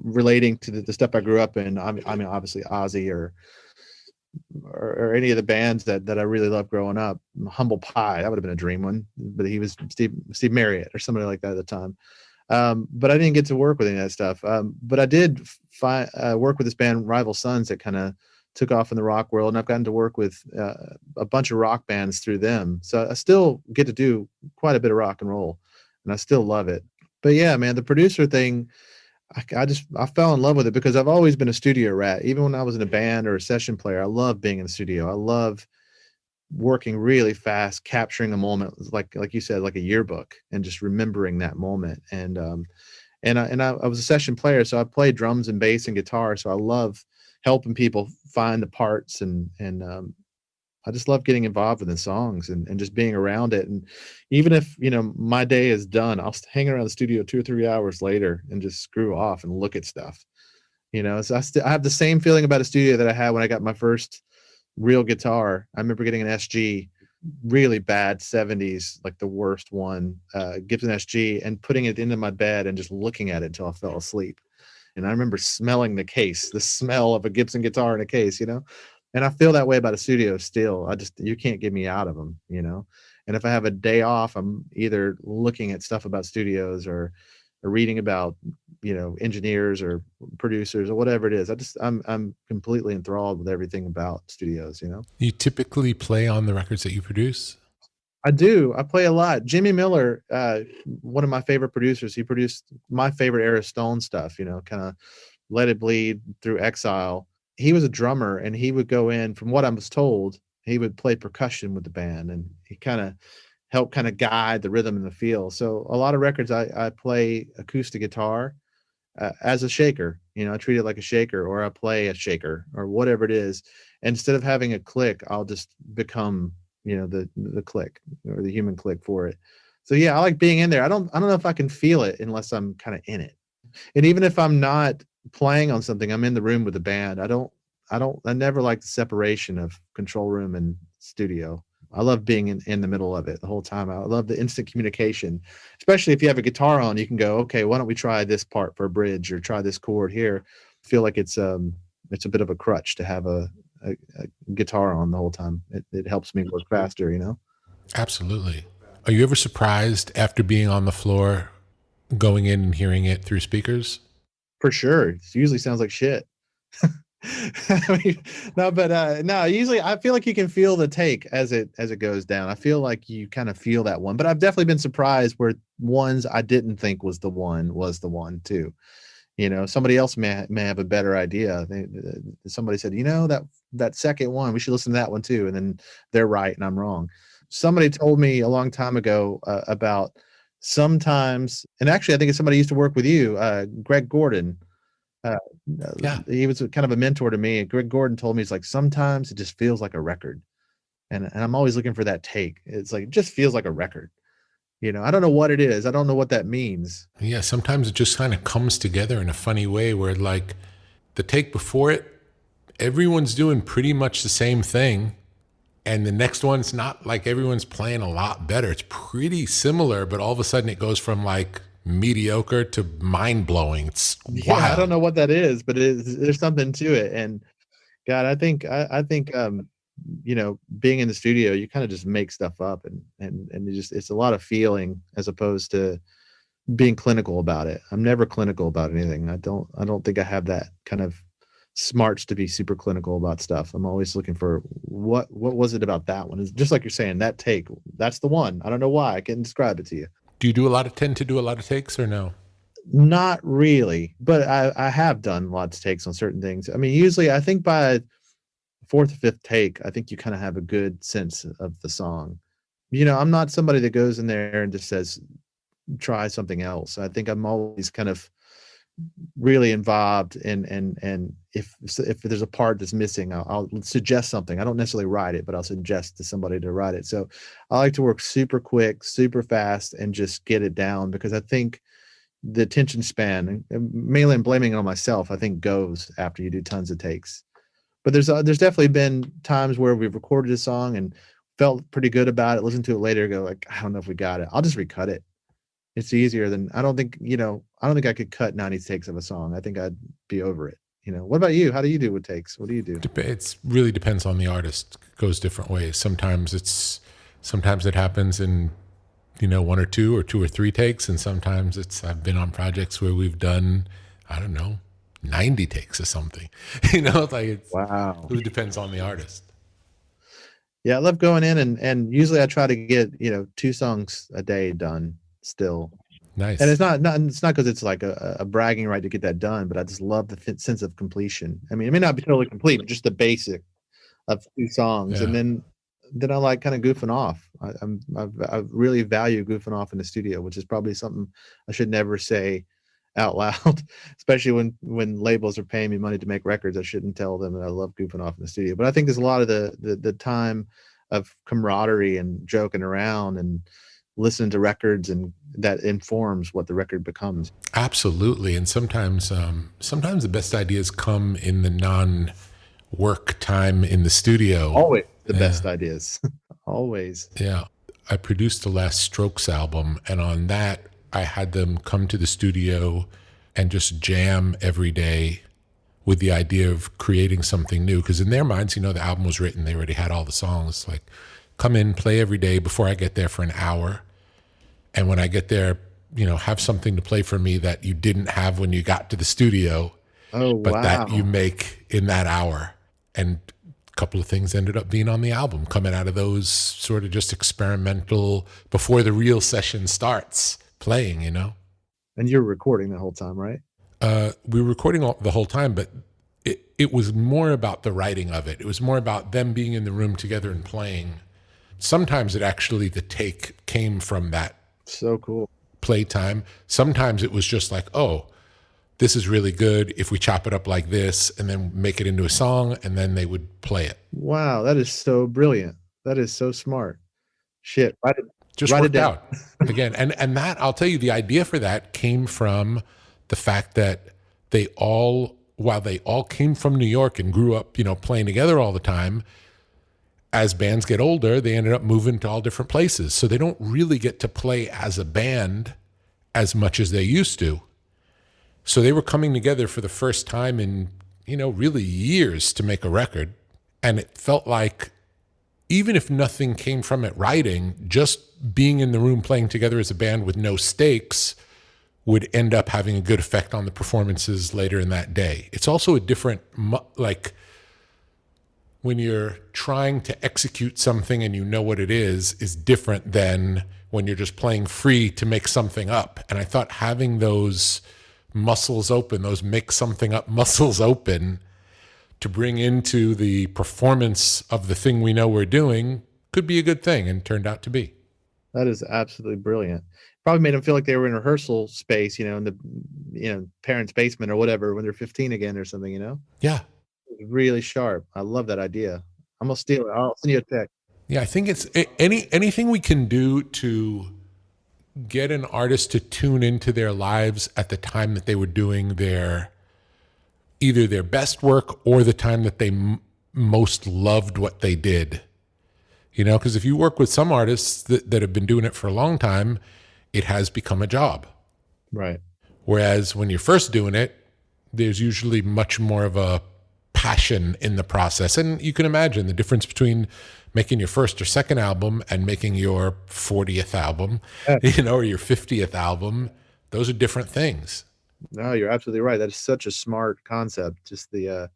relating to the stuff I grew up in. I mean, obviously Ozzy or any of the bands that I really loved growing up. Humble Pie, that would have been a dream one, but he was Steve Marriott or somebody like that at the time. But I didn't get to work with any of that stuff. But I did work with this band Rival Sons that kind of took off in the rock world, and I've gotten to work with a bunch of rock bands through them. So I still get to do quite a bit of rock and roll, and I still love it. But yeah, man, the producer thing, I fell in love with it because I've always been a studio rat. Even when I was in a band or a session player, I love being in the studio. I love working really fast, capturing a moment, like you said, like a yearbook, and just remembering that moment. And I was a session player, so I played drums and bass and guitar. So I love helping people find the parts, and I just love getting involved in the songs and just being around it. And even if, my day is done, I'll hang around the studio 2 or 3 hours later and just screw off and look at stuff. So I have the same feeling about a studio that I had when I got my first real guitar. I remember getting an SG, really bad 70s, like the worst one, Gibson SG, and putting it into my bed and just looking at it until I fell asleep. And I remember smelling the case, the smell of a Gibson guitar in a case, and I feel that way about a studio still. You can't get me out of them, and if I have a day off, I'm either looking at stuff about studios or reading about, engineers or producers or whatever it is. I'm completely enthralled with everything about studios, You typically play on the records that you produce? I do. I play a lot. Jimmy Miller, one of my favorite producers, he produced my favorite era Stone stuff, kind of Let It Bleed through Exile. He was a drummer, and he would go in, from what I was told, he would play percussion with the band, and he kind of helped kind of guide the rhythm and the feel. So a lot of records I play acoustic guitar as a shaker. I treat it like a shaker, or I play a shaker or whatever it is. And instead of having a click, I'll just become, the click or the human click for it. So yeah, I like being in there. I don't know if I can feel it unless I'm kind of in it. And even if I'm not playing on something, I'm in the room with the band. I never like the separation of control room and studio. I love being in the middle of it the whole time. I love the instant communication, especially if you have a guitar on. You can go, okay, why don't we try this part for a bridge, or try this chord here? I feel like it's a bit of a crutch to have a guitar on the whole time. It helps me work faster, Absolutely. Are you ever surprised after being on the floor, going in and hearing it through speakers? For sure. It usually sounds like shit. I mean, no, usually I feel like you can feel the take as it goes down. I feel like you kind of feel that one, but I've definitely been surprised where ones I didn't think was the one too. Somebody else may have a better idea. Somebody said, that second one, we should listen to that one too. And then they're right and I'm wrong. Somebody told me a long time ago about sometimes, and actually I think it's somebody who used to work with you, Greg Gordon. Yeah. He was kind of a mentor to me. And Greg Gordon told me, it's like, sometimes it just feels like a record. And I'm always looking for that take. It's like, it just feels like a record. I don't know what it is. I don't know what that means. Yeah, sometimes it just kind of comes together in a funny way where, like, the take before it, everyone's doing pretty much the same thing. And the next one's not like everyone's playing a lot better. It's pretty similar, but all of a sudden it goes from like mediocre to mind-blowing. It's wild. Yeah, I don't know what that is, but there's something to it. And God, I think being in the studio, you kind of just make stuff up, and it's a lot of feeling as opposed to being clinical about it. I'm never clinical about anything. I don't think I have that kind of smarts to be super clinical about stuff. I'm always looking for what was it about that one? It's just like you're saying, that take, that's the one. I don't know why. I can't describe it to you. Do you tend to do a lot of takes or no? Not really, but I have done lots of takes on certain things. I mean, usually I think by fourth or fifth take, I think you kind of have a good sense of the song. You know, I'm not somebody that goes in there and just says, try something else. I think I'm always kind of really involved and if there's a part that's missing, I'll suggest something. I don't necessarily write it, but I'll suggest to somebody to write it. So I like to work super quick, super fast, and just get it down, because I think the attention span, and mainly I'm blaming it on myself, I think goes after you do tons of takes. But there's definitely been times where we've recorded a song and felt pretty good about it, listened to it later, go like, I don't know if we got it. I'll just recut it. It's easier than, I don't think I could cut 90 takes of a song. I think I'd be over it. You know, what about you? How do you do with takes? What do you do? It really depends on the artist. It goes different ways. Sometimes it happens in, one or two or three takes. And sometimes I've been on projects where we've done, I don't know, 90 takes or something. Wow. It really depends on the artist. Yeah, I love going in and usually I try to get, 2 songs a day done still. Nice. And it's not because it's like a bragging right to get that done, but I just love the sense of completion. I mean, it may not be totally complete, but just the basic of 2 songs. Yeah. And then I like kind of goofing off. I really value goofing off in the studio, which is probably something I should never say out loud, especially when labels are paying me money to make records. I shouldn't tell them that I love goofing off in the studio. But I think there's a lot of the time of camaraderie and joking around and listening to records, and that informs what the record becomes. Absolutely. And sometimes the best ideas come in the non-work time in the studio. Always the best ideas. Always. Yeah. I produced the last Strokes album, and on that I had them come to the studio and just jam every day with the idea of creating something new. Because in their minds, the album was written. They already had all the songs. Like, come in, play every day before I get there for an hour. And when I get there, have something to play for me that you didn't have when you got to the studio, but that you make in that hour. And a couple of things ended up being on the album, coming out of those sort of just experimental, before the real session starts playing, And you're recording the whole time, right? We were recording the whole time, but it was more about the writing of it. It was more about them being in the room together and playing. Sometimes the take came from that. So cool. Playtime. Sometimes it was just like, oh, this is really good if we chop it up like this and then make it into a song, and then they would play it. Wow, that is so brilliant. That is so smart. Shit. Write it out. Again, and that, I'll tell you, the idea for that came from the fact that while they all came from New York and grew up, playing together all the time, as bands get older, they ended up moving to all different places. So they don't really get to play as a band as much as they used to. So they were coming together for the first time in, really years to make a record. And it felt like, even if nothing came from it writing, just being in the room playing together as a band with no stakes would end up having a good effect on the performances later in that day. It's also a different, when you're trying to execute something and what it is different than when you're just playing free to make something up. And I thought having those muscles open, those make something up muscles open, to bring into the performance of the thing we know we're doing could be a good thing, and turned out to be. That is absolutely brilliant. Probably made them feel like they were in a rehearsal space, in the parents' basement or whatever when they're 15 again or something, Yeah. Really sharp. I love that idea. I'm gonna steal it. I'll send you a text. Yeah, I think it's anything we can do to get an artist to tune into their lives at the time that they were doing either their best work or the time that they most loved what they did. Because if you work with some artists that have been doing it for a long time, it has become a job. Right. Whereas when you're first doing it, there's usually much more of a passion in the process. And you can imagine the difference between making your first or second album and making your 40th album, or your 50th album. Those are different things. No, you're absolutely right. That is such a smart concept. Just the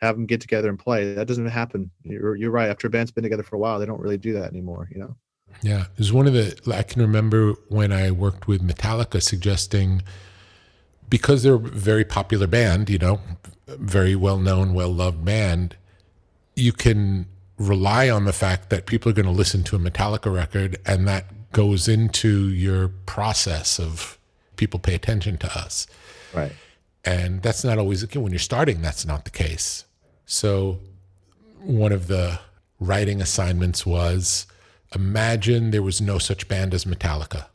have them get together and play. That doesn't happen. You're right. After a band's been together for a while, they don't really do that anymore, you know? Yeah. It was one of I can remember when I worked with Metallica suggesting, because they're a very popular band, you know, very well-known, well-loved band, you can rely on the fact that people are going to listen to a Metallica record, and that goes into your process of people pay attention to us. Right. And that's not always the case. When you're starting, that's not the case. So one of the writing assignments was, imagine there was no such band as Metallica.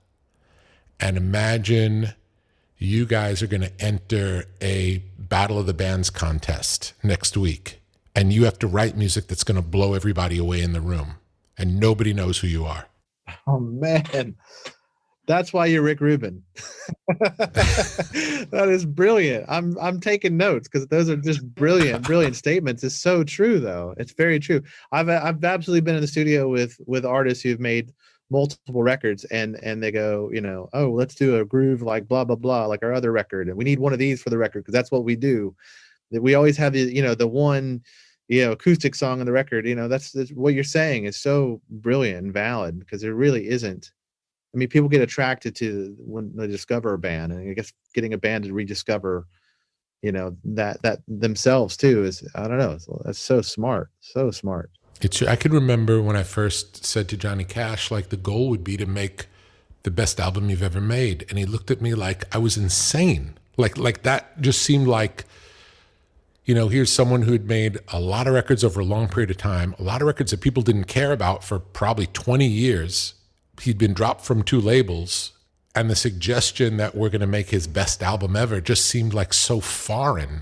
And imagine you guys are going to enter a Battle of the Bands contest next week. And you have to write music that's going to blow everybody away in the room. And nobody knows who you are. Oh, man. That's why you're Rick Rubin. That is brilliant. I'm taking notes because those are just brilliant statements. It's so true, though. It's very true. I've absolutely been in the studio with artists who've made multiple records, and they go, you know, oh, let's do a groove like blah blah blah, like our other record, and we need one of these for the record because that's what we do. That we always have the, you know, the one, you know, acoustic song on the record. You know, that's what you're saying is so brilliant and valid, because there really isn't. I mean, people get attracted to when they discover a band, and I guess getting a band to rediscover, you know, that themselves too is, I don't know. That's so smart. So smart. I can remember when I first said to Johnny Cash, like, the goal would be to make the best album you've ever made. And he looked at me like I was insane. Like that just seemed like, you know, here's someone who had made a lot of records over a long period of time, a lot of records that people didn't care about for probably 20 years. He'd been dropped from 2 labels, and the suggestion that we're going to make his best album ever just seemed like so foreign.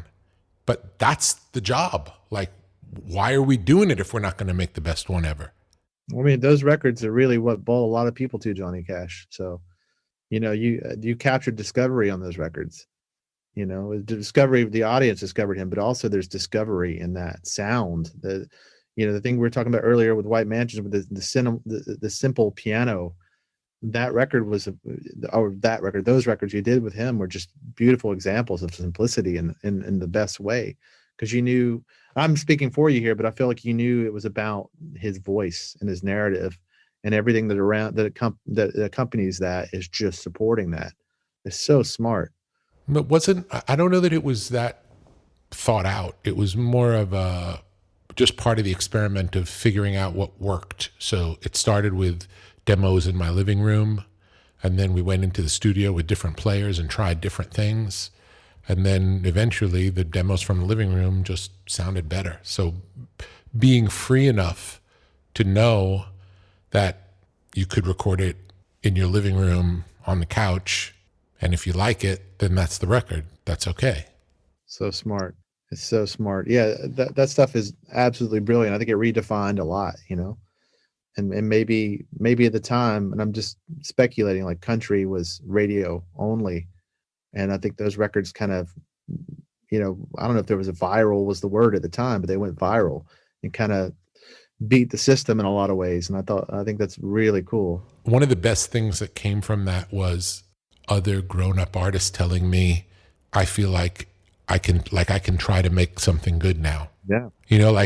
But that's the job. Like, why are we doing it if we're not going to make the best one ever? I mean, those records are really what brought a lot of people to Johnny Cash. So, you know, you captured discovery on those records. You know, the discovery, the audience discovered him, but also there's discovery in that sound. You know, the thing we were talking about earlier with White Mansions, with the simple piano, that record was, those records you did with him were just beautiful examples of simplicity in the best way. Because you knew, I'm speaking for you here, but I feel like you knew it was about his voice and his narrative, and everything that accompanies that is just supporting that. It's so smart. But I don't know that it was that thought out. It was more of just part of the experiment of figuring out what worked. So it started with demos in my living room, and then we went into the studio with different players and tried different things. And then eventually the demos from the living room just sounded better. So being free enough to know that you could record it in your living room on the couch, and if you like it, then that's the record. That's okay. So smart. It's so smart. Yeah, that stuff is absolutely brilliant. I think it redefined a lot, you know. And maybe at the time, and I'm just speculating, like country was radio only. And I think those records kind of, you know, I don't know if there was viral was the word at the time, but they went viral and kind of beat the system in a lot of ways. And I think that's really cool. One of the best things that came from that was other grown-up artists telling me, I feel like I can try to make something good now. Yeah. You know,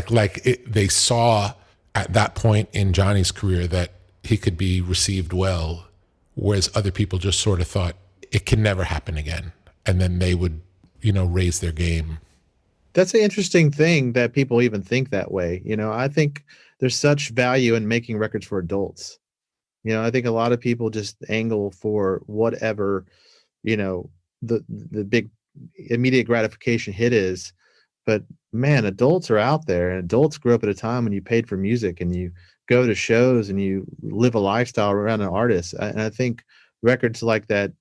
they saw at that point in Johnny's career that he could be received well, whereas other people just sort of thought it can never happen again. And then they would, you know, raise their game. That's an interesting thing that people even think that way. You know, I think there's such value in making records for adults. You know, I think a lot of people just angle for whatever, you know, the big immediate gratification hit is. But man, adults are out there, and adults grew up at a time when you paid for music and you go to shows and you live a lifestyle around an artist. And I think records like that,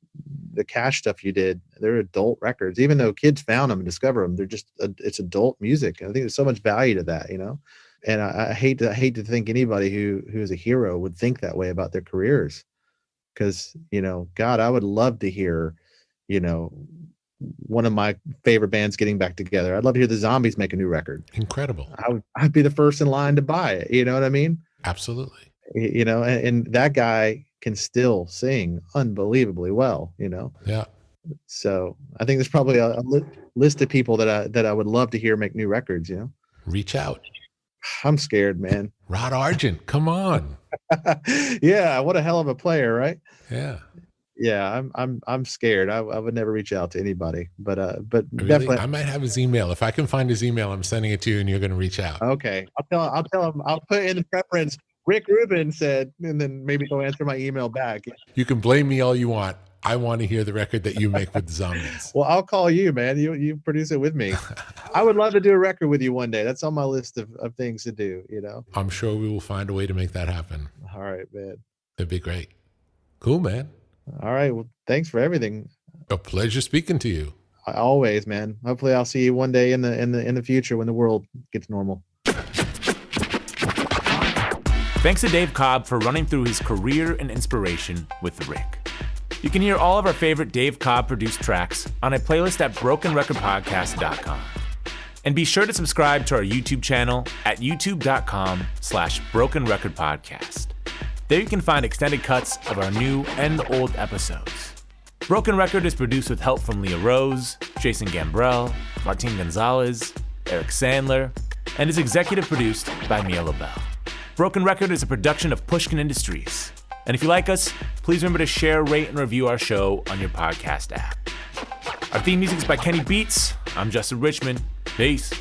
the Cash stuff you did, they're adult records. Even though kids found them and discovered them, they're just it's adult music. I think there's so much value to that, you know. And I hate to think anybody who is a hero would think that way about their careers, because, you know, God, I would love to hear, you know, one of my favorite bands getting back together. I'd love to hear the Zombies make a new record. Incredible. I'd be the first in line to buy it. You know what I mean? Absolutely. You know, and that guy can still sing unbelievably well, you know? Yeah. So I think there's probably a list of people that I would love to hear make new records. Reach out. I'm scared, man. Rod Argent, come on. Yeah, what a hell of a player, right? Yeah. Yeah, I'm scared. I would never reach out to anybody, but Really? definitely. I might have his email. If I can find his email, I'm sending it to you, and you're going to reach out. Okay, I'll tell him. I'll put in the preference. Rick Rubin said, and then maybe he'll answer my email back. You can blame me all you want. I want to hear the record that you make with the Zombies. Well, I'll call you, man. You produce it with me. I would love to do a record with you one day. That's on my list of things to do. I'm sure we will find a way to make that happen. All right, man. That'd be great. Cool, man. All right. Well, thanks for everything. A pleasure speaking to you. Always, man. Hopefully, I'll see you one day in the future when the world gets normal. Thanks to Dave Cobb for running through his career and inspiration with Rick. You can hear all of our favorite Dave Cobb produced tracks on a playlist at brokenrecordpodcast.com. And be sure to subscribe to our YouTube channel at youtube.com/brokenrecordpodcast. There you can find extended cuts of our new and old episodes. Broken Record is produced with help from Leah Rose, Jason Gambrell, Martin Gonzalez, Eric Sandler, and is executive produced by Mia LaBelle. Broken Record is a production of Pushkin Industries. And if you like us, please remember to share, rate, and review our show on your podcast app. Our theme music is by Kenny Beats. I'm Justin Richmond. Peace.